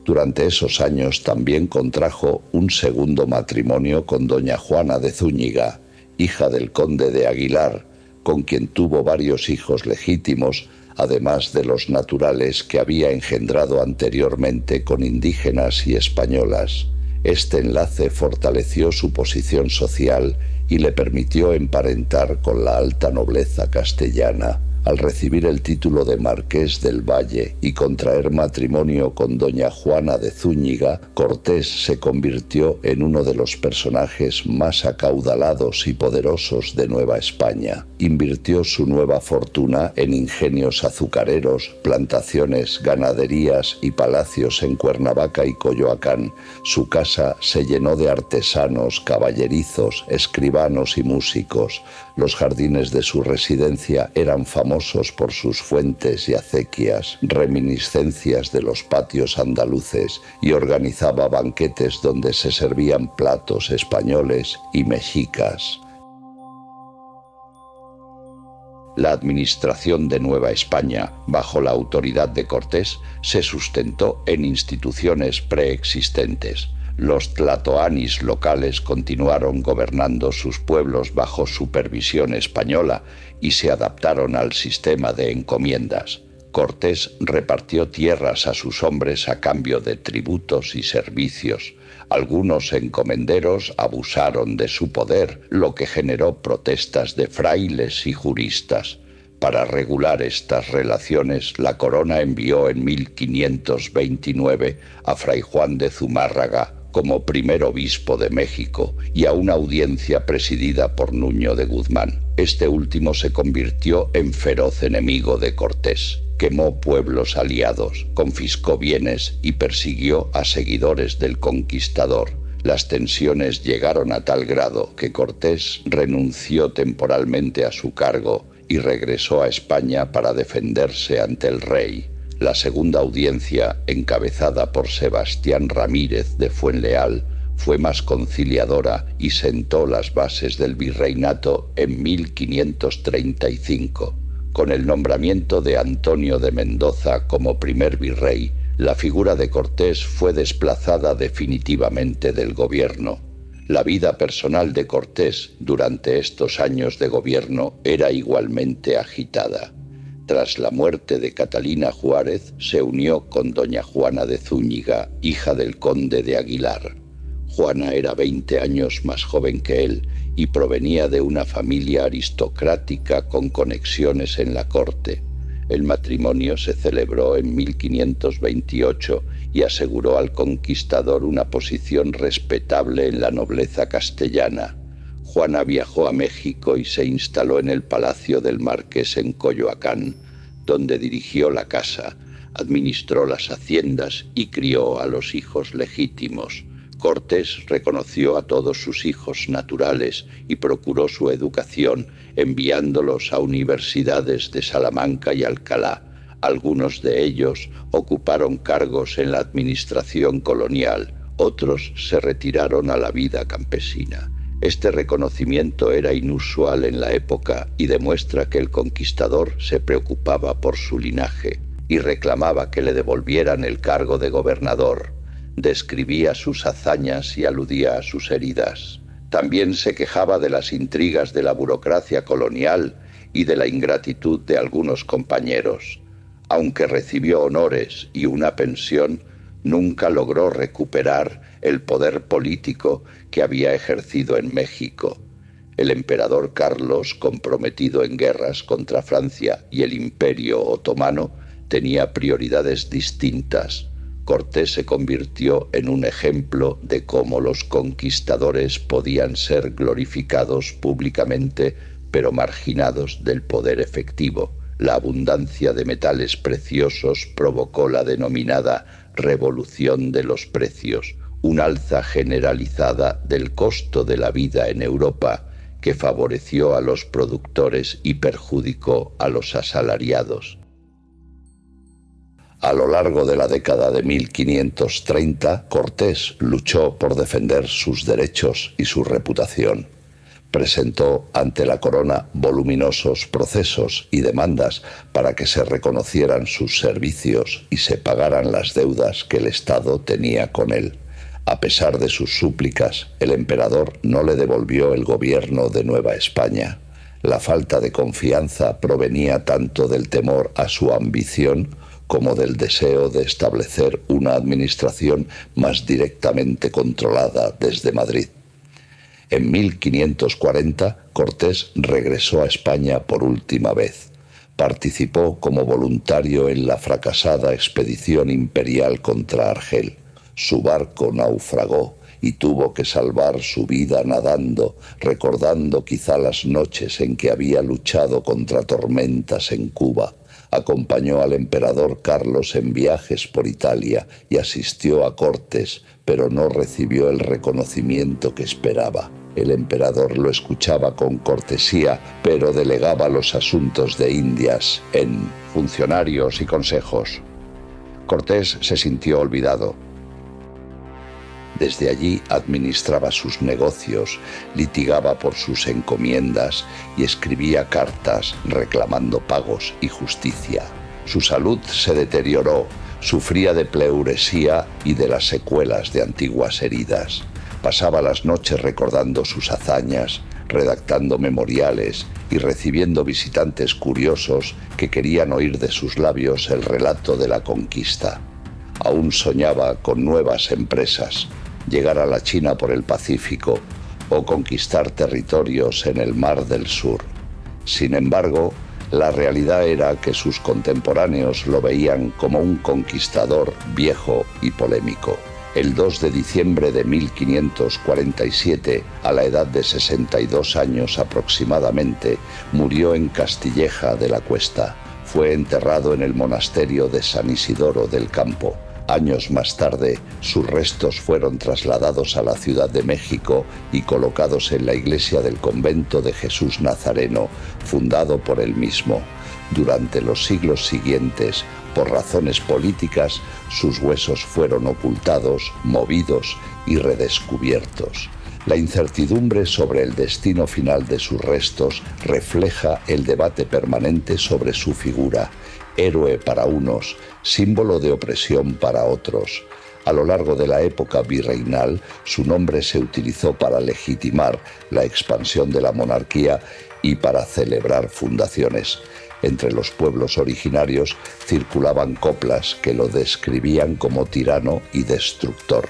[SPEAKER 1] Durante esos años también contrajo un segundo matrimonio con doña Juana de Zúñiga, hija del conde de Aguilar, con quien tuvo varios hijos legítimos, además de los naturales que había engendrado anteriormente con indígenas y españolas. Este enlace fortaleció su posición social y le permitió emparentar con la alta nobleza castellana. Al recibir el título de Marqués del Valle y contraer matrimonio con doña Juana de Zúñiga, Cortés se convirtió en uno de los personajes más acaudalados y poderosos de Nueva España. Invirtió su nueva fortuna en ingenios azucareros, plantaciones, ganaderías y palacios en Cuernavaca y Coyoacán. Su casa se llenó de artesanos, caballerizos, escribanos y músicos. Los jardines de su residencia eran famosos por sus fuentes y acequias, reminiscencias de los patios andaluces, y organizaba banquetes donde se servían platos españoles y mexicas. La administración de Nueva España, bajo la autoridad de Cortés, se sustentó en instituciones preexistentes. Los tlatoanis locales continuaron gobernando sus pueblos bajo supervisión española y se adaptaron al sistema de encomiendas. Cortés repartió tierras a sus hombres a cambio de tributos y servicios. Algunos encomenderos abusaron de su poder, lo que generó protestas de frailes y juristas. Para regular estas relaciones, la corona envió en 1529 a Fray Juan de Zumárraga como primer obispo de México y a una audiencia presidida por Nuño de Guzmán. Este último se convirtió en feroz enemigo de Cortés. Quemó pueblos aliados, confiscó bienes y persiguió a seguidores del conquistador. Las tensiones llegaron a tal grado que Cortés renunció temporalmente a su cargo y regresó a España para defenderse ante el rey. La segunda audiencia, encabezada por Sebastián Ramírez de Fuenleal, fue más conciliadora y sentó las bases del virreinato en 1535. Con el nombramiento de Antonio de Mendoza como primer virrey, la figura de Cortés fue desplazada definitivamente del gobierno. La vida personal de Cortés durante estos años de gobierno era igualmente agitada. Tras la muerte de Catalina Juárez, se unió con doña Juana de Zúñiga, hija del conde de Aguilar. Juana era 20 años más joven que él y provenía de una familia aristocrática con conexiones en la corte. El matrimonio se celebró en 1528 y aseguró al conquistador una posición respetable en la nobleza castellana. Juana viajó a México y se instaló en el palacio del marqués en Coyoacán, donde dirigió la casa, administró las haciendas y crió a los hijos legítimos. Cortés reconoció a todos sus hijos naturales y procuró su educación, enviándolos a universidades de Salamanca y Alcalá. Algunos de ellos ocuparon cargos en la administración colonial, otros se retiraron a la vida campesina. Este reconocimiento era inusual en la época y demuestra que el conquistador se preocupaba por su linaje y reclamaba que le devolvieran el cargo de gobernador. Describía sus hazañas y aludía a sus heridas. También se quejaba de las intrigas de la burocracia colonial y de la ingratitud de algunos compañeros. Aunque recibió honores y una pensión, nunca logró recuperar el poder político que había ejercido en México. El emperador Carlos, comprometido en guerras contra Francia y el Imperio Otomano, tenía prioridades distintas. Cortés se convirtió en un ejemplo de cómo los conquistadores podían ser glorificados públicamente, pero marginados del poder efectivo. La abundancia de metales preciosos provocó la denominada revolución de los precios, una alza generalizada del costo de la vida en Europa que favoreció a los productores y perjudicó a los asalariados. A lo largo de la década de 1530, Cortés luchó por defender sus derechos y su reputación. Presentó ante la corona voluminosos procesos y demandas para que se reconocieran sus servicios y se pagaran las deudas que el Estado tenía con él. A pesar de sus súplicas, el emperador no le devolvió el gobierno de Nueva España. La falta de confianza provenía tanto del temor a su ambición como del deseo de establecer una administración más directamente controlada desde Madrid. En 1540, Cortés regresó a España por última vez. Participó como voluntario en la fracasada expedición imperial contra Argel. Su barco naufragó y tuvo que salvar su vida nadando, recordando quizá las noches en que había luchado contra tormentas en Cuba. Acompañó al emperador Carlos en viajes por Italia y asistió a cortes, pero no recibió el reconocimiento que esperaba. El emperador lo escuchaba con cortesía, pero delegaba los asuntos de Indias en funcionarios y consejos. Cortés se sintió olvidado. Desde allí administraba sus negocios, litigaba por sus encomiendas y escribía cartas reclamando pagos y justicia. Su salud se deterioró, sufría de pleuresía y de las secuelas de antiguas heridas. Pasaba las noches recordando sus hazañas, redactando memoriales y recibiendo visitantes curiosos que querían oír de sus labios el relato de la conquista. Aún soñaba con nuevas empresas, llegar a la China por el Pacífico o conquistar territorios en el Mar del Sur. Sin embargo, la realidad era que sus contemporáneos lo veían como un conquistador viejo y polémico. El 2 de diciembre de 1547, a la edad de 62 años aproximadamente, murió en Castilleja de la Cuesta. Fue enterrado en el monasterio de San Isidoro del Campo. Años más tarde, sus restos fueron trasladados a la Ciudad de México y colocados en la iglesia del convento de Jesús Nazareno, fundado por él mismo. Durante los siglos siguientes, Por razones políticas, sus huesos fueron ocultados, movidos y redescubiertos. La incertidumbre sobre el destino final de sus restos refleja el debate permanente sobre su figura, héroe para unos, símbolo de opresión para otros. A lo largo de la época virreinal, su nombre se utilizó para legitimar la expansión de la monarquía y para celebrar fundaciones. Entre los pueblos originarios circulaban coplas que lo describían como tirano y destructor.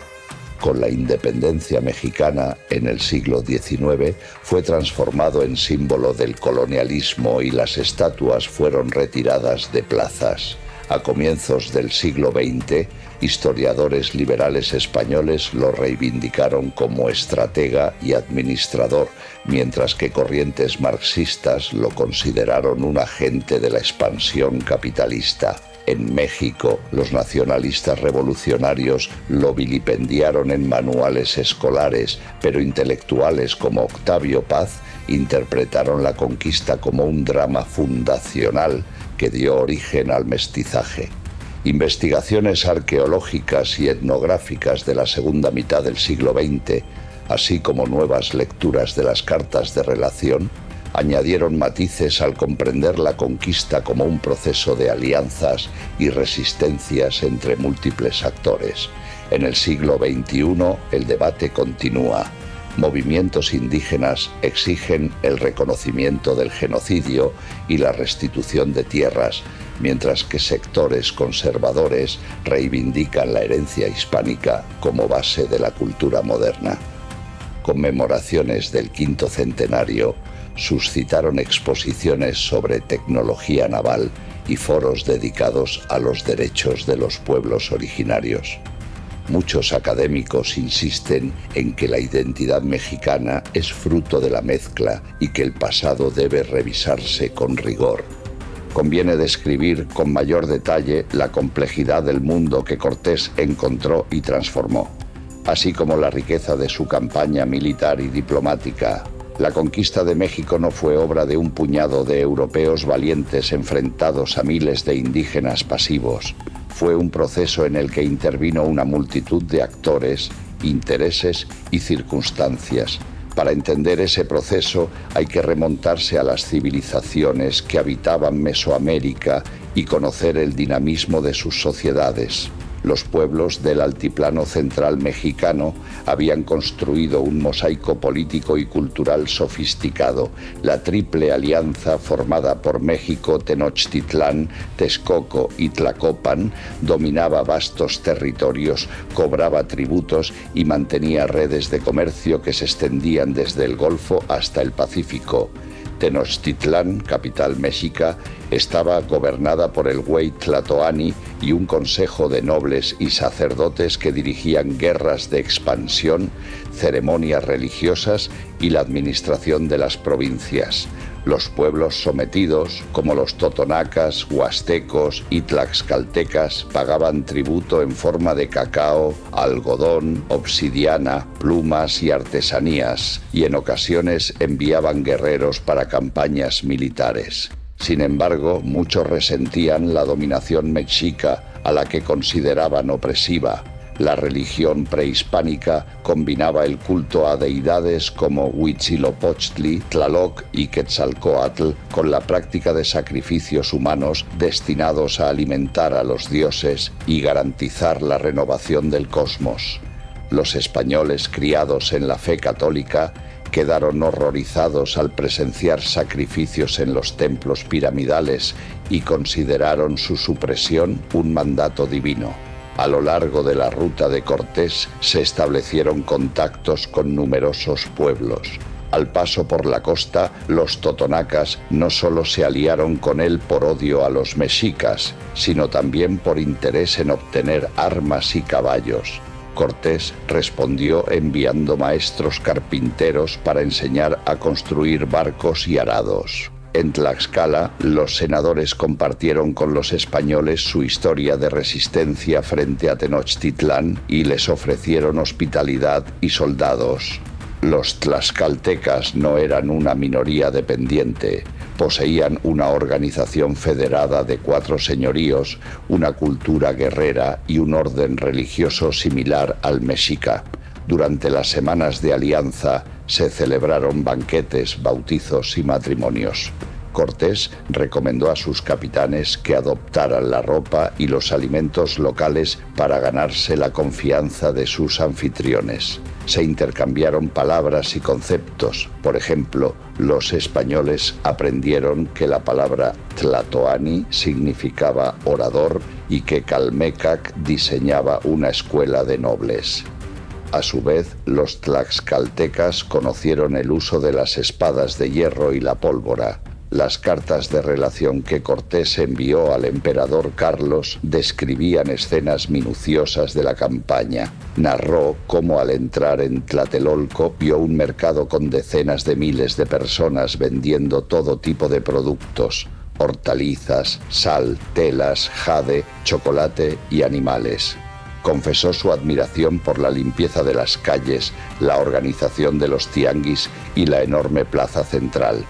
[SPEAKER 1] Con la independencia mexicana en el siglo XIX fue transformado en símbolo del colonialismo y las estatuas fueron retiradas de plazas. A comienzos del siglo XX, historiadores liberales españoles lo reivindicaron como estratega y administrador, mientras que corrientes marxistas lo consideraron un agente de la expansión capitalista. En México, los nacionalistas revolucionarios lo vilipendiaron en manuales escolares, pero intelectuales como Octavio Paz interpretaron la conquista como un drama fundacional que dio origen al mestizaje. Investigaciones arqueológicas y etnográficas de la segunda mitad del siglo XX, así como nuevas lecturas de las cartas de relación, añadieron matices al comprender la conquista como un proceso de alianzas y resistencias entre múltiples actores. En el siglo XXI, el debate continúa. Movimientos indígenas exigen el reconocimiento del genocidio y la restitución de tierras, mientras que sectores conservadores reivindican la herencia hispánica como base de la cultura moderna. Conmemoraciones del quinto centenario suscitaron exposiciones sobre tecnología naval y foros dedicados a los derechos de los pueblos originarios. Muchos académicos insisten en que la identidad mexicana es fruto de la mezcla y que el pasado debe revisarse con rigor. Conviene describir con mayor detalle la complejidad del mundo que Cortés encontró y transformó, así como la riqueza de su campaña militar y diplomática. La conquista de México no fue obra de un puñado de europeos valientes enfrentados a miles de indígenas pasivos. Fue un proceso en el que intervino una multitud de actores, intereses y circunstancias. Para entender ese proceso hay que remontarse a las civilizaciones que habitaban Mesoamérica y conocer el dinamismo de sus sociedades. Los pueblos del altiplano central mexicano habían construido un mosaico político y cultural sofisticado. La triple alianza formada por México, Tenochtitlán, Texcoco y Tlacopan dominaba vastos territorios, cobraba tributos y mantenía redes de comercio que se extendían desde el Golfo hasta el Pacífico. Tenochtitlán, capital mexica, estaba gobernada por el güey Tlatoani y un consejo de nobles y sacerdotes que dirigían guerras de expansión, ceremonias religiosas y la administración de las provincias. Los pueblos sometidos, como los totonacas, huastecos y tlaxcaltecas, pagaban tributo en forma de cacao, algodón, obsidiana, plumas y artesanías, y en ocasiones enviaban guerreros para campañas militares. Sin embargo, muchos resentían la dominación mexica, a la que consideraban opresiva. La religión prehispánica combinaba el culto a deidades como Huitzilopochtli, Tlaloc y Quetzalcóatl con la práctica de sacrificios humanos destinados a alimentar a los dioses y garantizar la renovación del cosmos. Los españoles criados en la fe católica quedaron horrorizados al presenciar sacrificios en los templos piramidales y consideraron su supresión un mandato divino. A lo largo de la ruta de Cortés se establecieron contactos con numerosos pueblos. Al paso por la costa, los totonacas no solo se aliaron con él por odio a los mexicas, sino también por interés en obtener armas y caballos. Cortés respondió enviando maestros carpinteros para enseñar a construir barcos y arados. En Tlaxcala, los senadores compartieron con los españoles su historia de resistencia frente a Tenochtitlán y les ofrecieron hospitalidad y soldados. Los tlaxcaltecas no eran una minoría dependiente. Poseían una organización federada de 4 señoríos, una cultura guerrera y un orden religioso similar al mexica. Durante las semanas de alianza se celebraron banquetes, bautizos y matrimonios. Cortés recomendó a sus capitanes que adoptaran la ropa y los alimentos locales para ganarse la confianza de sus anfitriones. Se intercambiaron palabras y conceptos. Por ejemplo, los españoles aprendieron que la palabra tlatoani significaba orador y que Calmecac diseñaba una escuela de nobles. A su vez, los tlaxcaltecas conocieron el uso de las espadas de hierro y la pólvora. Las cartas de relación que Cortés envió al emperador Carlos describían escenas minuciosas de la campaña. Narró cómo al entrar en Tlatelolco vio un mercado con decenas de miles de personas vendiendo todo tipo de productos: hortalizas, sal, telas, jade, chocolate y animales. Confesó su admiración por la limpieza de las calles, la organización de los tianguis y la enorme plaza central.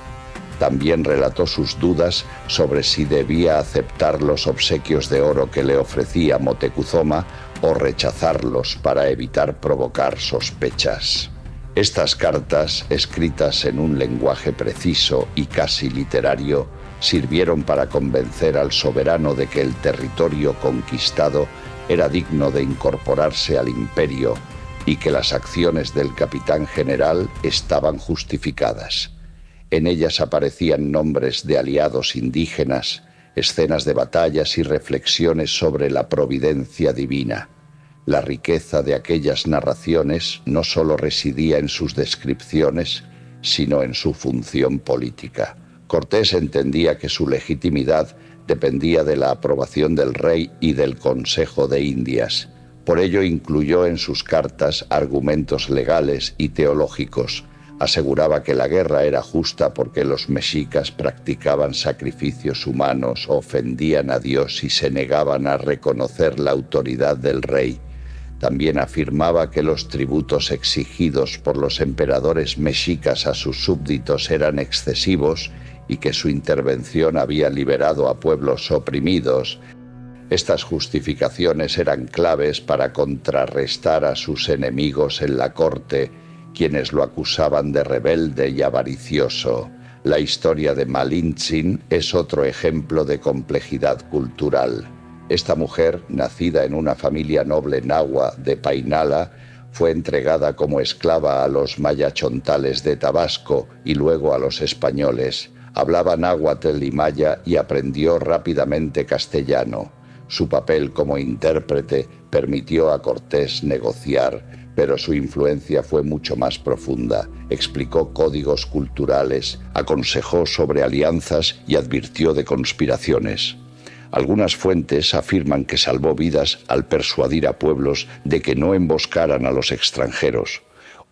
[SPEAKER 1] También relató sus dudas sobre si debía aceptar los obsequios de oro que le ofrecía Moctezuma o rechazarlos para evitar provocar sospechas. Estas cartas, escritas en un lenguaje preciso y casi literario, sirvieron para convencer al soberano de que el territorio conquistado era digno de incorporarse al imperio y que las acciones del capitán general estaban justificadas. En ellas aparecían nombres de aliados indígenas, escenas de batallas y reflexiones sobre la providencia divina. La riqueza de aquellas narraciones no solo residía en sus descripciones, sino en su función política. Cortés entendía que su legitimidad dependía de la aprobación del rey y del Consejo de Indias. Por ello incluyó en sus cartas argumentos legales y teológicos. Aseguraba que la guerra era justa porque los mexicas practicaban sacrificios humanos, ofendían a Dios y se negaban a reconocer la autoridad del rey. También afirmaba que los tributos exigidos por los emperadores mexicas a sus súbditos eran excesivos y que su intervención había liberado a pueblos oprimidos. Estas justificaciones eran claves para contrarrestar a sus enemigos en la corte, quienes lo acusaban de rebelde y avaricioso. La historia de Malintzin es otro ejemplo de complejidad cultural. Esta mujer, nacida en una familia noble nahua de Painala, fue entregada como esclava a los mayachontales de Tabasco y luego a los españoles. Hablaba náhuatl y maya y aprendió rápidamente castellano. Su papel como intérprete permitió a Cortés negociar, pero su influencia fue mucho más profunda. Explicó códigos culturales, aconsejó sobre alianzas y advirtió de conspiraciones. Algunas fuentes afirman que salvó vidas al persuadir a pueblos de que no emboscaran a los extranjeros.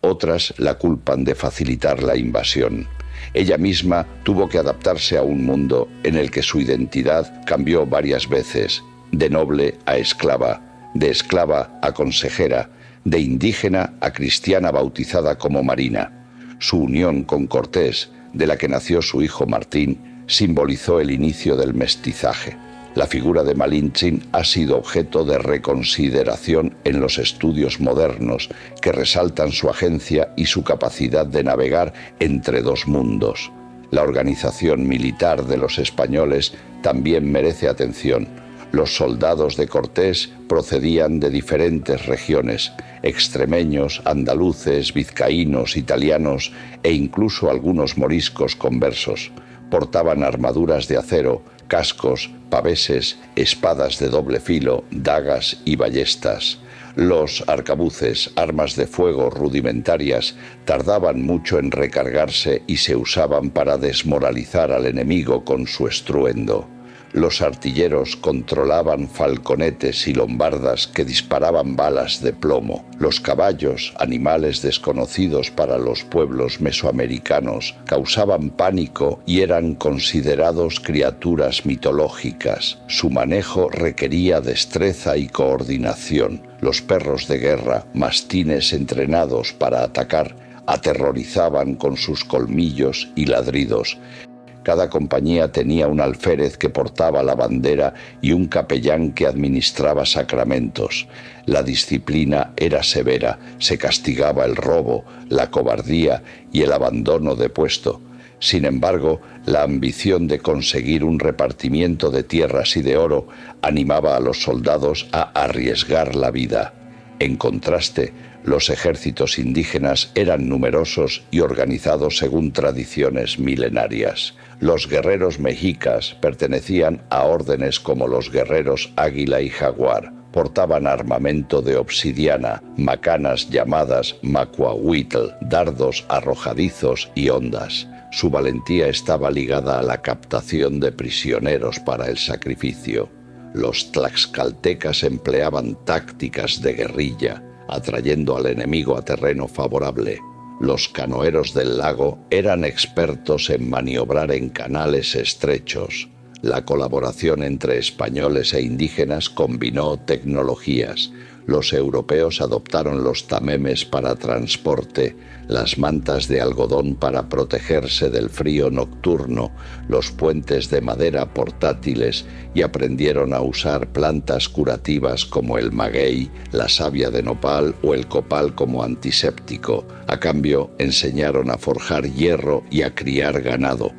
[SPEAKER 1] Otras la culpan de facilitar la invasión. Ella misma tuvo que adaptarse a un mundo en el que su identidad cambió varias veces, de noble a esclava, de esclava a consejera, de indígena a cristiana bautizada como Marina. Su unión con Cortés, de la que nació su hijo Martín, simbolizó el inicio del mestizaje. La figura de Malintzin ha sido objeto de reconsideración en los estudios modernos, que resaltan su agencia y su capacidad de navegar entre dos mundos. La organización militar de los españoles también merece atención. Los soldados de Cortés procedían de diferentes regiones: extremeños, andaluces, vizcaínos, italianos e incluso algunos moriscos conversos. Portaban armaduras de acero, cascos, paveses, espadas de doble filo, dagas y ballestas. Los arcabuces, armas de fuego rudimentarias, tardaban mucho en recargarse y se usaban para desmoralizar al enemigo con su estruendo. Los artilleros controlaban falconetes y lombardas que disparaban balas de plomo. Los caballos, animales desconocidos para los pueblos mesoamericanos, causaban pánico y eran considerados criaturas mitológicas. Su manejo requería destreza y coordinación. Los perros de guerra, mastines entrenados para atacar, aterrorizaban con sus colmillos y ladridos. Cada compañía tenía un alférez que portaba la bandera y un capellán que administraba sacramentos. La disciplina era severa, se castigaba el robo, la cobardía y el abandono de puesto. Sin embargo, la ambición de conseguir un repartimiento de tierras y de oro animaba a los soldados a arriesgar la vida. En contraste, los ejércitos indígenas eran numerosos y organizados según tradiciones milenarias. Los guerreros mexicas pertenecían a órdenes como los guerreros Águila y Jaguar. Portaban armamento de obsidiana, macanas llamadas macuahuitl, dardos arrojadizos y hondas. Su valentía estaba ligada a la captación de prisioneros para el sacrificio. Los tlaxcaltecas empleaban tácticas de guerrilla, atrayendo al enemigo a terreno favorable. Los canoeros del lago eran expertos en maniobrar en canales estrechos. La colaboración entre españoles e indígenas combinó tecnologías. Los europeos adoptaron los tamemes para transporte, las mantas de algodón para protegerse del frío nocturno, los puentes de madera portátiles y aprendieron a usar plantas curativas como el maguey, la savia de nopal o el copal como antiséptico. A cambio, enseñaron a forjar hierro y a criar ganado.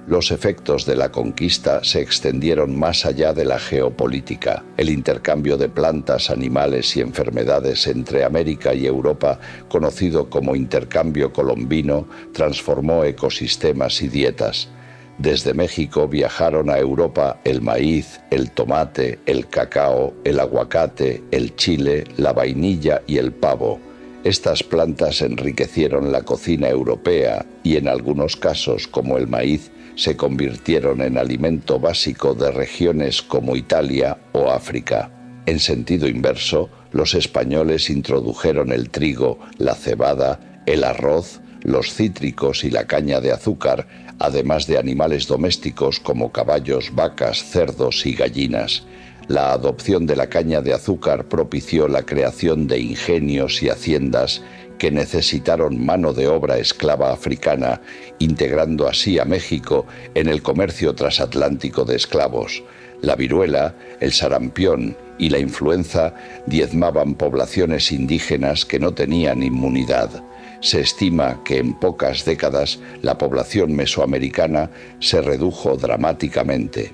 [SPEAKER 1] Los efectos de la conquista se extendieron más allá de la geopolítica. El intercambio de plantas, animales y enfermedades entre América y Europa, conocido como intercambio colombino, transformó ecosistemas y dietas. Desde México viajaron a Europa el maíz, el tomate, el cacao, el aguacate, el chile, la vainilla y el pavo. Estas plantas enriquecieron la cocina europea y en algunos casos, como el maíz, se convirtieron en alimento básico de regiones como Italia o África. En sentido inverso, los españoles introdujeron el trigo, la cebada, el arroz, los cítricos y la caña de azúcar, además de animales domésticos como caballos, vacas, cerdos y gallinas. La adopción de la caña de azúcar propició la creación de ingenios y haciendas que necesitaron mano de obra esclava africana, integrando así a México en el comercio transatlántico de esclavos. La viruela, el sarampión y la influenza diezmaban poblaciones indígenas que no tenían inmunidad. Se estima que en pocas décadas la población mesoamericana se redujo dramáticamente.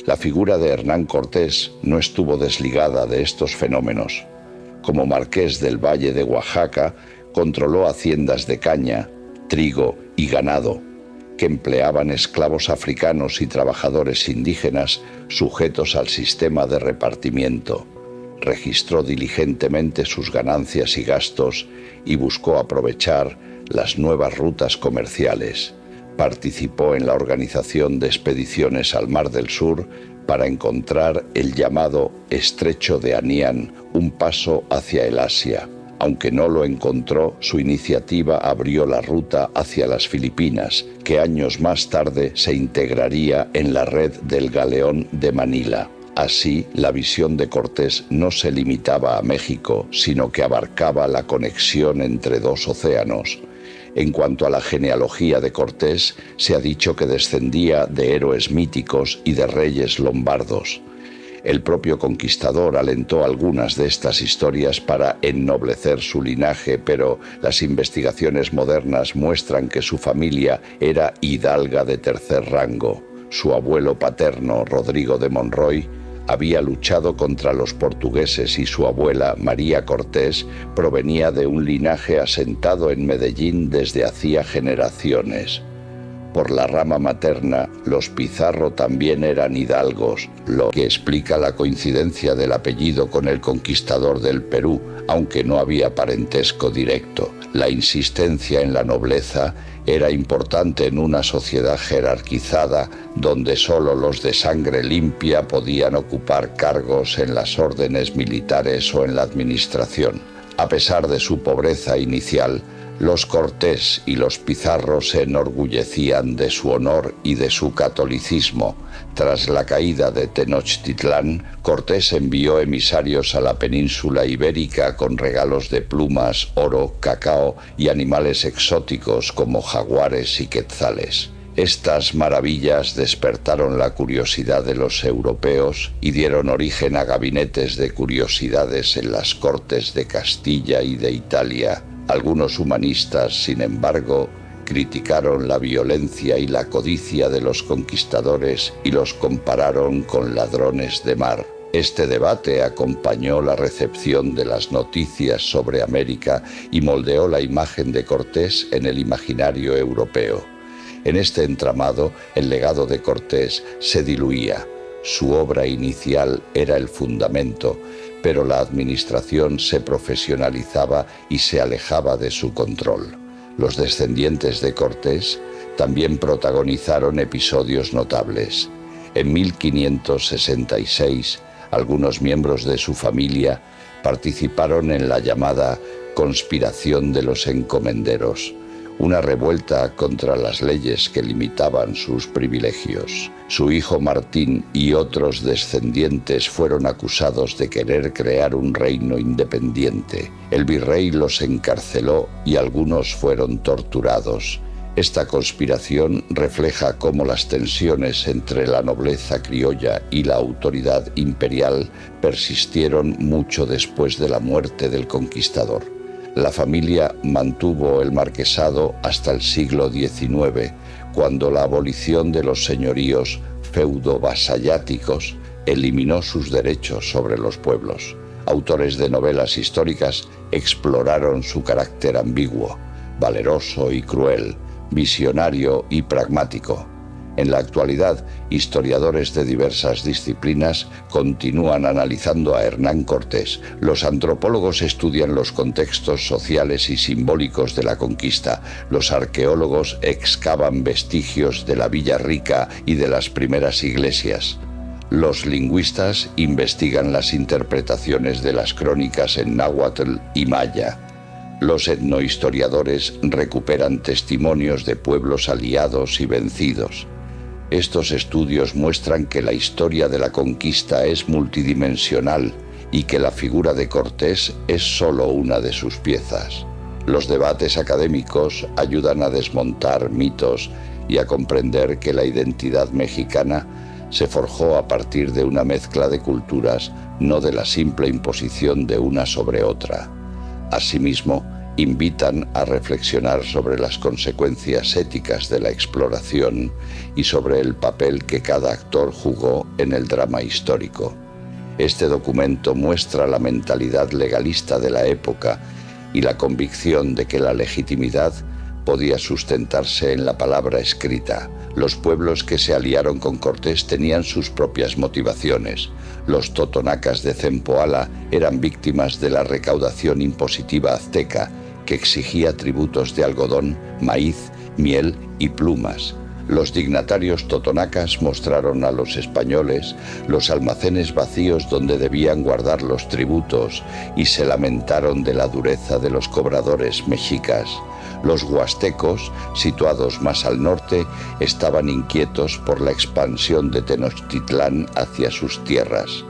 [SPEAKER 1] La figura de Hernán Cortés no estuvo desligada de estos fenómenos. Como marqués del Valle de Oaxaca, controló haciendas de caña, trigo y ganado, que empleaban esclavos africanos y trabajadores indígenas sujetos al sistema de repartimiento. Registró diligentemente sus ganancias y gastos y buscó aprovechar las nuevas rutas comerciales. Participó en la organización de expediciones al Mar del Sur para encontrar el llamado Estrecho de Anián, un paso hacia el Asia. Aunque no lo encontró, su iniciativa abrió la ruta hacia las Filipinas, que años más tarde se integraría en la red del Galeón de Manila. Así, la visión de Cortés no se limitaba a México, sino que abarcaba la conexión entre dos océanos. En cuanto a la genealogía de Cortés, se ha dicho que descendía de héroes míticos y de reyes lombardos. El propio conquistador alentó algunas de estas historias para ennoblecer su linaje, pero las investigaciones modernas muestran que su familia era hidalga de tercer rango. Su abuelo paterno, Rodrigo de Monroy, había luchado contra los portugueses y su abuela, María Cortés, provenía de un linaje asentado en Medellín desde hacía generaciones. Por la rama materna, los Pizarro también eran hidalgos, lo que explica la coincidencia del apellido con el conquistador del Perú, aunque no había parentesco directo. La insistencia en la nobleza era importante en una sociedad jerarquizada donde solo los de sangre limpia podían ocupar cargos en las órdenes militares o en la administración. A pesar de su pobreza inicial, los Cortés y los Pizarro se enorgullecían de su honor y de su catolicismo. Tras la caída de Tenochtitlán, Cortés envió emisarios a la península ibérica con regalos de plumas, oro, cacao y animales exóticos como jaguares y quetzales. Estas maravillas despertaron la curiosidad de los europeos y dieron origen a gabinetes de curiosidades en las cortes de Castilla y de Italia. Algunos humanistas, sin embargo, criticaron la violencia y la codicia de los conquistadores y los compararon con ladrones de mar. Este debate acompañó la recepción de las noticias sobre América y moldeó la imagen de Cortés en el imaginario europeo. En este entramado, el legado de Cortés se diluía. Su obra inicial era el fundamento, pero la administración se profesionalizaba y se alejaba de su control. Los descendientes de Cortés también protagonizaron episodios notables. En 1566, algunos miembros de su familia participaron en la llamada Conspiración de los Encomenderos, una revuelta contra las leyes que limitaban sus privilegios. Su hijo Martín y otros descendientes fueron acusados de querer crear un reino independiente. El virrey los encarceló y algunos fueron torturados. Esta conspiración refleja cómo las tensiones entre la nobleza criolla y la autoridad imperial persistieron mucho después de la muerte del conquistador. La familia mantuvo el marquesado hasta el siglo XIX, cuando la abolición de los señoríos feudo-vasalláticos eliminó sus derechos sobre los pueblos. Autores de novelas históricas exploraron su carácter ambiguo, valeroso y cruel, visionario y pragmático. En la actualidad, historiadores de diversas disciplinas continúan analizando a Hernán Cortés. Los antropólogos estudian los contextos sociales y simbólicos de la conquista. Los arqueólogos excavan vestigios de la Villa Rica y de las primeras iglesias. Los lingüistas investigan las interpretaciones de las crónicas en náhuatl y maya. Los etnohistoriadores recuperan testimonios de pueblos aliados y vencidos. Estos estudios muestran que la historia de la conquista es multidimensional y que la figura de Cortés es solo una de sus piezas. Los debates académicos ayudan a desmontar mitos y a comprender que la identidad mexicana se forjó a partir de una mezcla de culturas, no de la simple imposición de una sobre otra. Asimismo, invitan a reflexionar sobre las consecuencias éticas de la exploración y sobre el papel que cada actor jugó en el drama histórico. Este documento muestra la mentalidad legalista de la época y la convicción de que la legitimidad podía sustentarse en la palabra escrita. Los pueblos que se aliaron con Cortés tenían sus propias motivaciones. Los totonacas de Zempoala eran víctimas de la recaudación impositiva azteca, que exigía tributos de algodón, maíz, miel y plumas. Los dignatarios totonacas mostraron a los españoles los almacenes vacíos donde debían guardar los tributos y se lamentaron de la dureza de los cobradores mexicas. Los huastecos, situados más al norte, estaban inquietos por la expansión de Tenochtitlán hacia sus tierras.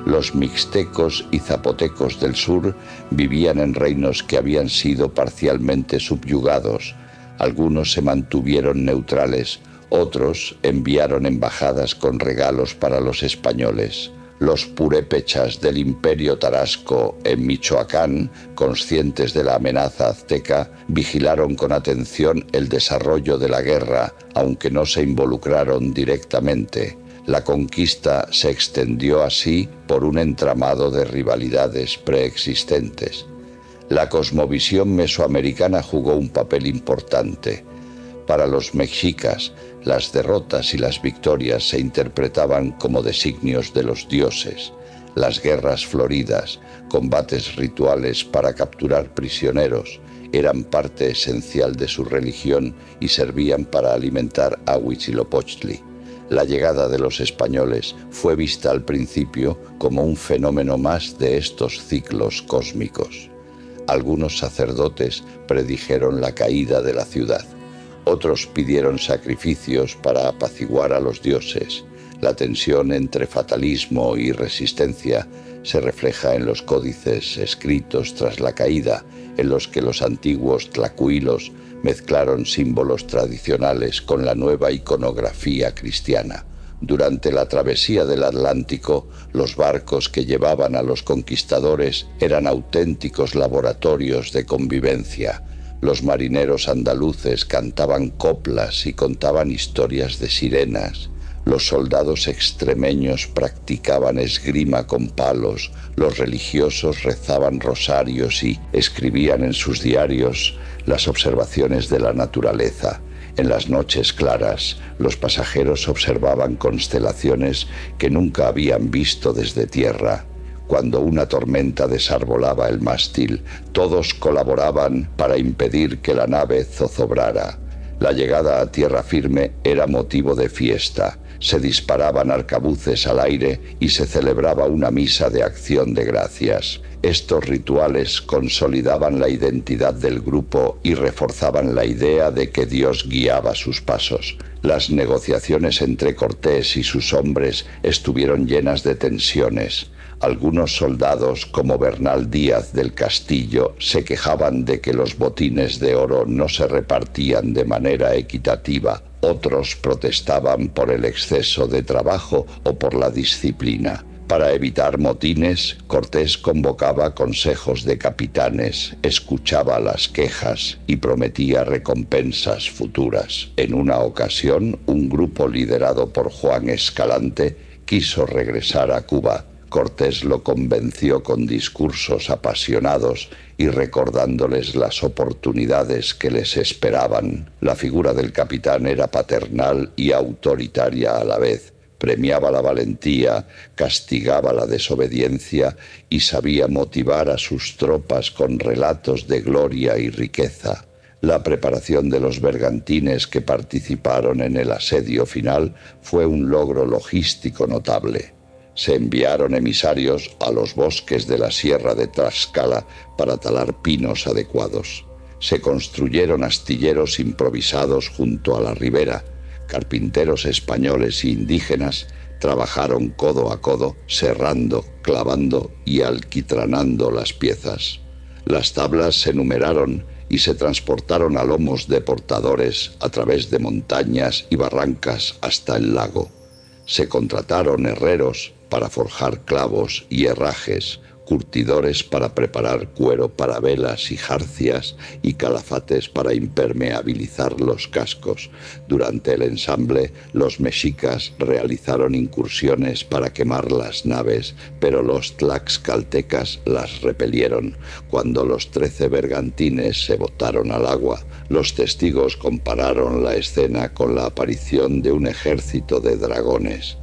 [SPEAKER 1] Los mixtecos y zapotecos del sur vivían en reinos que habían sido parcialmente subyugados. Algunos se mantuvieron neutrales, otros enviaron embajadas con regalos para los españoles. Los purépechas del Imperio Tarasco en Michoacán, conscientes de la amenaza azteca, vigilaron con atención el desarrollo de la guerra, aunque no se involucraron directamente. La conquista se extendió así por un entramado de rivalidades preexistentes. La cosmovisión mesoamericana jugó un papel importante. Para los mexicas, las derrotas y las victorias se interpretaban como designios de los dioses. Las guerras floridas, combates rituales para capturar prisioneros, eran parte esencial de su religión y servían para alimentar a Huitzilopochtli. La llegada de los españoles fue vista al principio como un fenómeno más de estos ciclos cósmicos. Algunos sacerdotes predijeron la caída de la ciudad. Otros pidieron sacrificios para apaciguar a los dioses. La tensión entre fatalismo y resistencia se refleja en los códices escritos tras la caída, en los que los antiguos tlacuilos mezclaron símbolos tradicionales con la nueva iconografía cristiana. Durante la travesía del Atlántico, los barcos que llevaban a los conquistadores eran auténticos laboratorios de convivencia. Los marineros andaluces cantaban coplas y contaban historias de sirenas. Los soldados extremeños practicaban esgrima con palos, los religiosos rezaban rosarios y escribían en sus diarios las observaciones de la naturaleza. En las noches claras, los pasajeros observaban constelaciones que nunca habían visto desde tierra. Cuando una tormenta desarbolaba el mástil, todos colaboraban para impedir que la nave zozobrara. La llegada a tierra firme era motivo de fiesta. Se disparaban arcabuces al aire y se celebraba una misa de acción de gracias. Estos rituales consolidaban la identidad del grupo y reforzaban la idea de que Dios guiaba sus pasos. Las negociaciones entre Cortés y sus hombres estuvieron llenas de tensiones. Algunos soldados, como Bernal Díaz del Castillo, se quejaban de que los botines de oro no se repartían de manera equitativa. Otros protestaban por el exceso de trabajo o por la disciplina. Para evitar motines, Cortés convocaba consejos de capitanes, escuchaba las quejas y prometía recompensas futuras. En una ocasión, un grupo liderado por Juan Escalante quiso regresar a Cuba. Cortés lo convenció con discursos apasionados y recordándoles las oportunidades que les esperaban. La figura del capitán era paternal y autoritaria a la vez. Premiaba la valentía, castigaba la desobediencia y sabía motivar a sus tropas con relatos de gloria y riqueza. La preparación de los bergantines que participaron en el asedio final fue un logro logístico notable. Se enviaron emisarios a los bosques de la Sierra de Tlaxcala para talar pinos adecuados. Se construyeron astilleros improvisados junto a la ribera. Carpinteros españoles e indígenas trabajaron codo a codo, serrando, clavando y alquitranando las piezas. Las tablas se numeraron y se transportaron a lomos de portadores a través de montañas y barrancas hasta el lago. Se contrataron herreros para forjar clavos y herrajes, curtidores para preparar cuero para velas y jarcias y calafates para impermeabilizar los cascos. Durante el ensamble, los mexicas realizaron incursiones para quemar las naves, pero los tlaxcaltecas las repelieron. Cuando los 13 bergantines se botaron al agua, los testigos compararon la escena con la aparición de un ejército de dragones.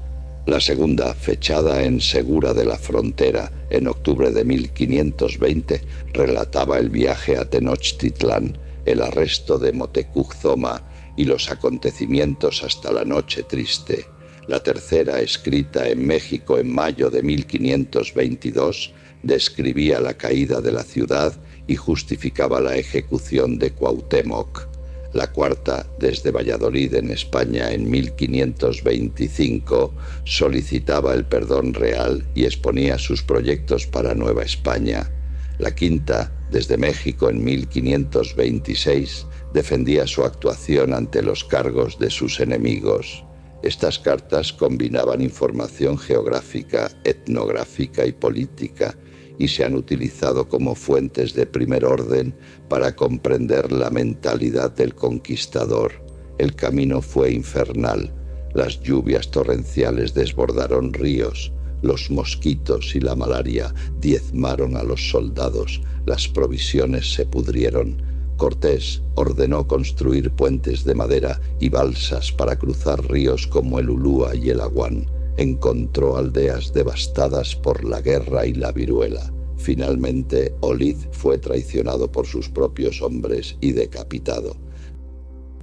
[SPEAKER 1] La segunda, fechada en Segura de la Frontera, en octubre de 1520, relataba el viaje a Tenochtitlán, el arresto de Moctezuma y los acontecimientos hasta la Noche Triste. La tercera, escrita en México en mayo de 1522, describía la caída de la ciudad y justificaba la ejecución de Cuauhtémoc. La cuarta, desde Valladolid en España en 1525, solicitaba el perdón real y exponía sus proyectos para Nueva España. La quinta, desde México en 1526, defendía su actuación ante los cargos de sus enemigos. Estas cartas combinaban información geográfica, etnográfica y política, y se han utilizado como fuentes de primer orden para comprender la mentalidad del conquistador. El camino fue infernal. Las lluvias torrenciales desbordaron ríos. Los mosquitos y la malaria diezmaron a los soldados. Las provisiones se pudrieron. Cortés ordenó construir puentes de madera y balsas para cruzar ríos como el Ulúa y el Aguán. Encontró aldeas devastadas por la guerra y la viruela. Finalmente, Olid fue traicionado por sus propios hombres y decapitado.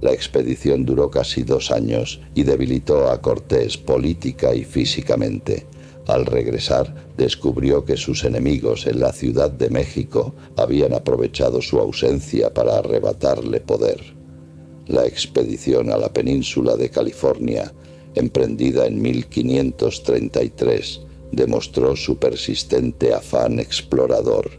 [SPEAKER 1] La expedición duró casi 2 años y debilitó a Cortés política y físicamente. Al regresar, descubrió que sus enemigos en la Ciudad de México habían aprovechado su ausencia para arrebatarle poder. La expedición a la península de California, emprendida en 1533, demostró su persistente afán explorador.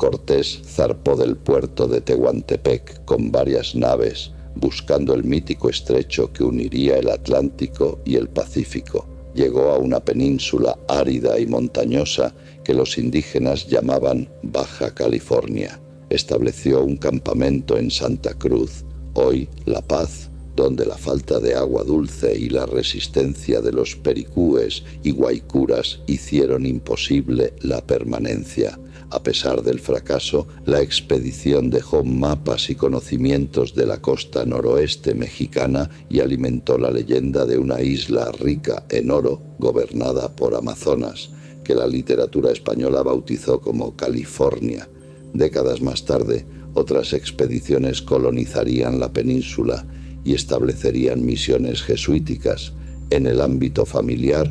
[SPEAKER 1] Cortés zarpó del puerto de Tehuantepec con varias naves, buscando el mítico estrecho que uniría el Atlántico y el Pacífico. Llegó a una península árida y montañosa que los indígenas llamaban Baja California. Estableció un campamento en Santa Cruz, hoy La Paz, donde la falta de agua dulce y la resistencia de los pericúes y guaycuras hicieron imposible la permanencia. A pesar del fracaso, la expedición dejó mapas y conocimientos de la costa noroeste mexicana y alimentó la leyenda de una isla rica en oro gobernada por amazonas, que la literatura española bautizó como California. Décadas más tarde, otras expediciones colonizarían la península y establecerían misiones jesuíticas. En el ámbito familiar,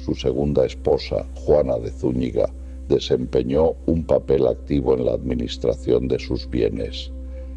[SPEAKER 1] su segunda esposa, Juana de Zúñiga, desempeñó un papel activo en la administración de sus bienes.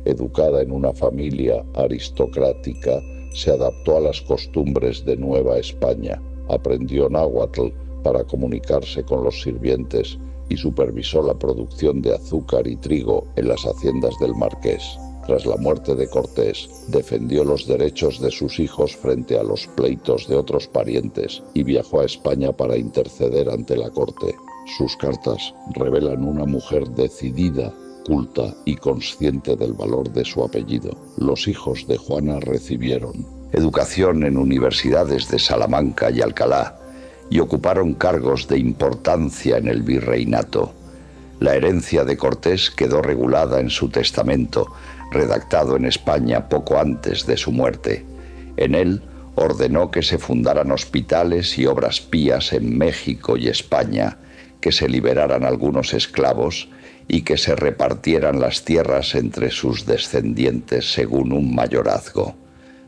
[SPEAKER 1] Educada en una familia aristocrática, se adaptó a las costumbres de Nueva España, aprendió náhuatl para comunicarse con los sirvientes y supervisó la producción de azúcar y trigo en las haciendas del Marqués. Tras la muerte de Cortés, defendió los derechos de sus hijos frente a los pleitos de otros parientes y viajó a España para interceder ante la corte. Sus cartas revelan una mujer decidida, culta y consciente del valor de su apellido. Los hijos de Juana recibieron educación en universidades de Salamanca y Alcalá y ocuparon cargos de importancia en el virreinato. La herencia de Cortés quedó regulada en su testamento, redactado en España poco antes de su muerte. En él ordenó que se fundaran hospitales y obras pías en México y España, que se liberaran algunos esclavos y que se repartieran las tierras entre sus descendientes según un mayorazgo.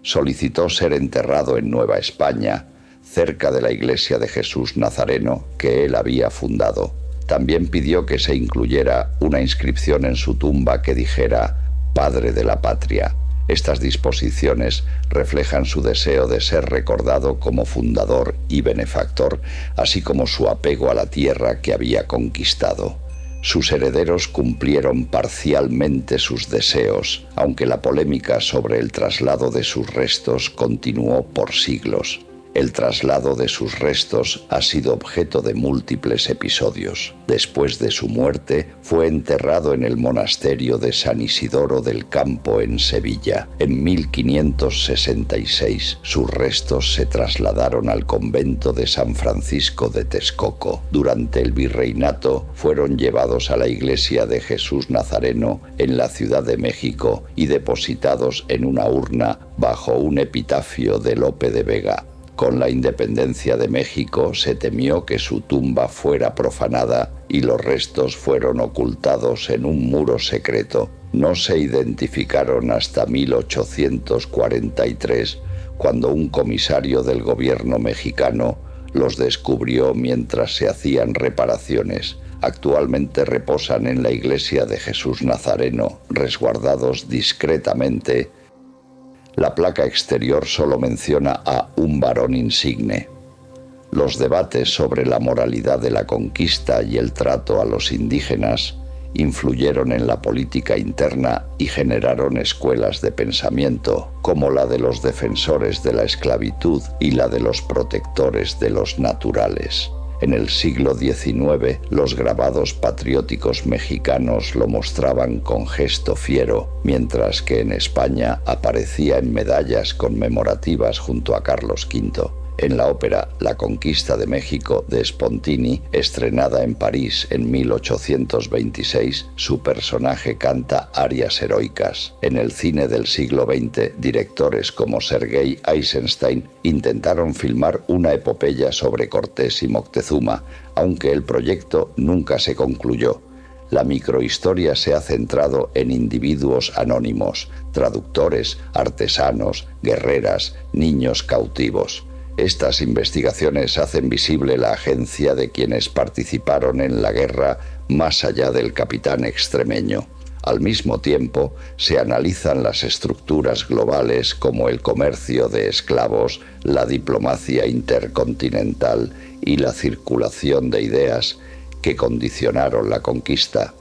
[SPEAKER 1] Solicitó ser enterrado en Nueva España, cerca de la iglesia de Jesús Nazareno que él había fundado. También pidió que se incluyera una inscripción en su tumba que dijera «Padre de la Patria». Estas disposiciones reflejan su deseo de ser recordado como fundador y benefactor, así como su apego a la tierra que había conquistado. Sus herederos cumplieron parcialmente sus deseos, aunque la polémica sobre el traslado de sus restos continuó por siglos. El traslado de sus restos ha sido objeto de múltiples episodios. Después de su muerte, fue enterrado en el monasterio de San Isidoro del Campo en Sevilla. En 1566, sus restos se trasladaron al convento de San Francisco de Texcoco. Durante el virreinato, fueron llevados a la iglesia de Jesús Nazareno en la Ciudad de México y depositados en una urna bajo un epitafio de Lope de Vega. Con la independencia de México se temió que su tumba fuera profanada y los restos fueron ocultados en un muro secreto. No se identificaron hasta 1843, cuando un comisario del gobierno mexicano los descubrió mientras se hacían reparaciones. Actualmente reposan en la iglesia de Jesús Nazareno, resguardados discretamente. La placa exterior solo menciona a un varón insigne. Los debates sobre la moralidad de la conquista y el trato a los indígenas influyeron en la política interna y generaron escuelas de pensamiento, como la de los defensores de la esclavitud y la de los protectores de los naturales. En el siglo XIX, los grabados patrióticos mexicanos lo mostraban con gesto fiero, mientras que en España aparecía en medallas conmemorativas junto a Carlos V. En la ópera La Conquista de México de Spontini, estrenada en París en 1826, su personaje canta arias heroicas. En el cine del siglo XX, directores como Sergei Eisenstein intentaron filmar una epopeya sobre Cortés y Moctezuma, aunque el proyecto nunca se concluyó. La microhistoria se ha centrado en individuos anónimos, traductores, artesanos, guerreras, niños cautivos. Estas investigaciones hacen visible la agencia de quienes participaron en la guerra más allá del capitán extremeño. Al mismo tiempo, se analizan las estructuras globales como el comercio de esclavos, la diplomacia intercontinental y la circulación de ideas que condicionaron la conquista.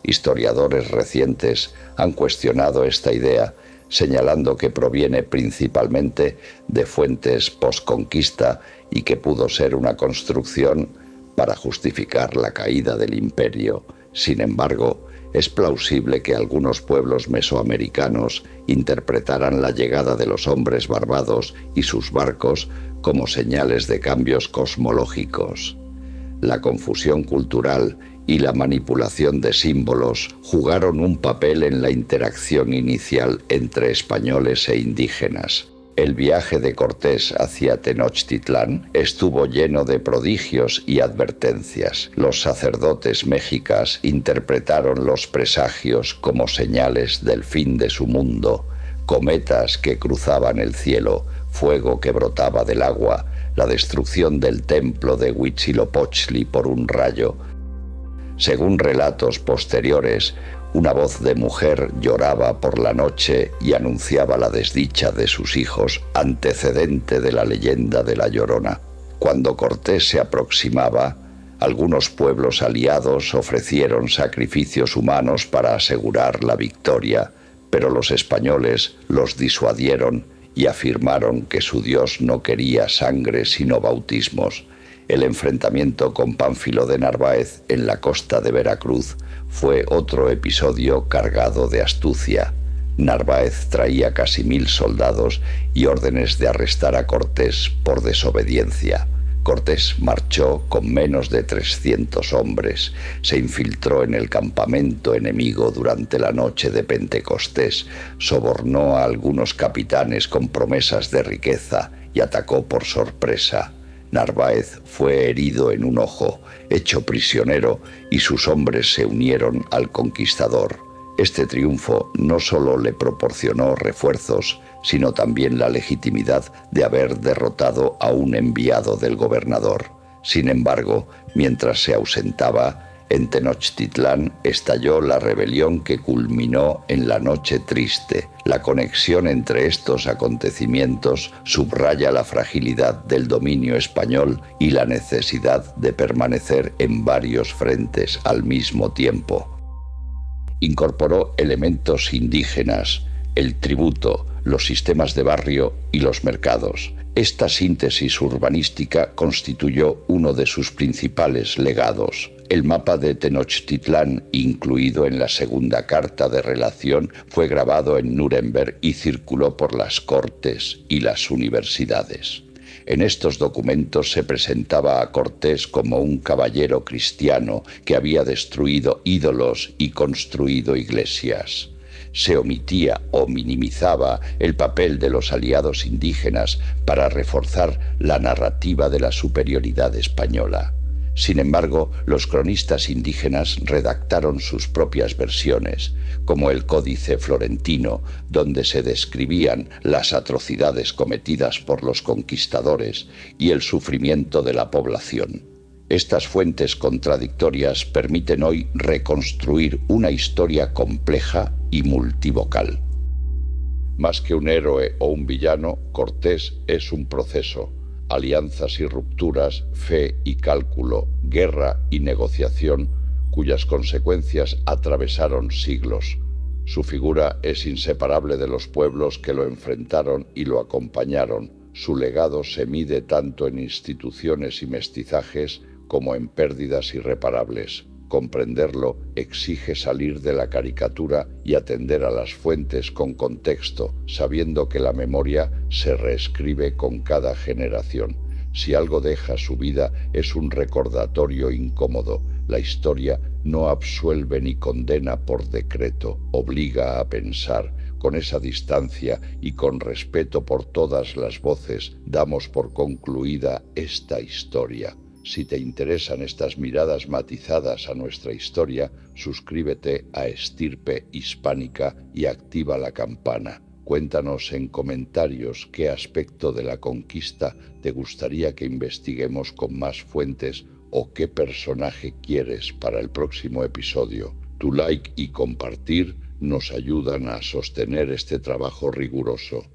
[SPEAKER 1] Historiadores recientes han cuestionado esta idea, señalando que proviene principalmente de fuentes posconquista y que pudo ser una construcción para justificar la caída del imperio. Sin embargo, es plausible que algunos pueblos mesoamericanos interpretaran la llegada de los hombres barbados y sus barcos como señales de cambios cosmológicos. La confusión cultural y la manipulación de símbolos jugaron un papel en la interacción inicial entre españoles e indígenas. El viaje de Cortés hacia Tenochtitlán estuvo lleno de prodigios y advertencias. Los sacerdotes mexicas interpretaron los presagios como señales del fin de su mundo, cometas que cruzaban el cielo, fuego que brotaba del agua, la destrucción del templo de Huitzilopochtli por un rayo. Según relatos posteriores, una voz de mujer lloraba por la noche y anunciaba la desdicha de sus hijos, antecedente de la leyenda de la Llorona. Cuando Cortés se aproximaba, algunos pueblos aliados ofrecieron sacrificios humanos para asegurar la victoria, pero los españoles los disuadieron y afirmaron que su Dios no quería sangre sino bautismos. El enfrentamiento con Pánfilo de Narváez en la costa de Veracruz fue otro episodio cargado de astucia. Narváez traía casi 1000 soldados y órdenes de arrestar a Cortés por desobediencia. Cortés marchó con menos de 300 hombres, se infiltró en el campamento enemigo durante la noche de Pentecostés, sobornó a algunos capitanes con promesas de riqueza y atacó por sorpresa. Narváez fue herido en un ojo, hecho prisionero, y sus hombres se unieron al conquistador. Este triunfo no solo le proporcionó refuerzos, sino también la legitimidad de haber derrotado a un enviado del gobernador. Sin embargo, mientras se ausentaba, en Tenochtitlán estalló la rebelión que culminó en la Noche Triste. La conexión entre estos acontecimientos subraya la fragilidad del dominio español y la necesidad de permanecer en varios frentes al mismo tiempo. Incorporó elementos indígenas, el tributo, los sistemas de barrio y los mercados. Esta síntesis urbanística constituyó uno de sus principales legados. El mapa de Tenochtitlán, incluido en la segunda carta de relación, fue grabado en Nuremberg y circuló por las cortes y las universidades. En estos documentos se presentaba a Cortés como un caballero cristiano que había destruido ídolos y construido iglesias. Se omitía o minimizaba el papel de los aliados indígenas para reforzar la narrativa de la superioridad española. Sin embargo, los cronistas indígenas redactaron sus propias versiones, como el Códice Florentino, donde se describían las atrocidades cometidas por los conquistadores y el sufrimiento de la población. Estas fuentes contradictorias permiten hoy reconstruir una historia compleja y multivocal. Más que un héroe o un villano, Cortés es un proceso. Alianzas y rupturas, fe y cálculo, guerra y negociación, cuyas consecuencias atravesaron siglos. Su figura es inseparable de los pueblos que lo enfrentaron y lo acompañaron. Su legado se mide tanto en instituciones y mestizajes como en pérdidas irreparables. Comprenderlo exige salir de la caricatura y atender a las fuentes con contexto, sabiendo que la memoria se reescribe con cada generación. Si algo deja su vida es un recordatorio incómodo. La historia no absuelve ni condena por decreto, obliga a pensar. Con esa distancia y con respeto por todas las voces, damos por concluida esta historia. Si te interesan estas miradas matizadas a nuestra historia, suscríbete a Estirpe Hispánica y activa la campana. Cuéntanos en comentarios qué aspecto de la conquista te gustaría que investiguemos con más fuentes o qué personaje quieres para el próximo episodio. Tu like y compartir nos ayudan a sostener este trabajo riguroso.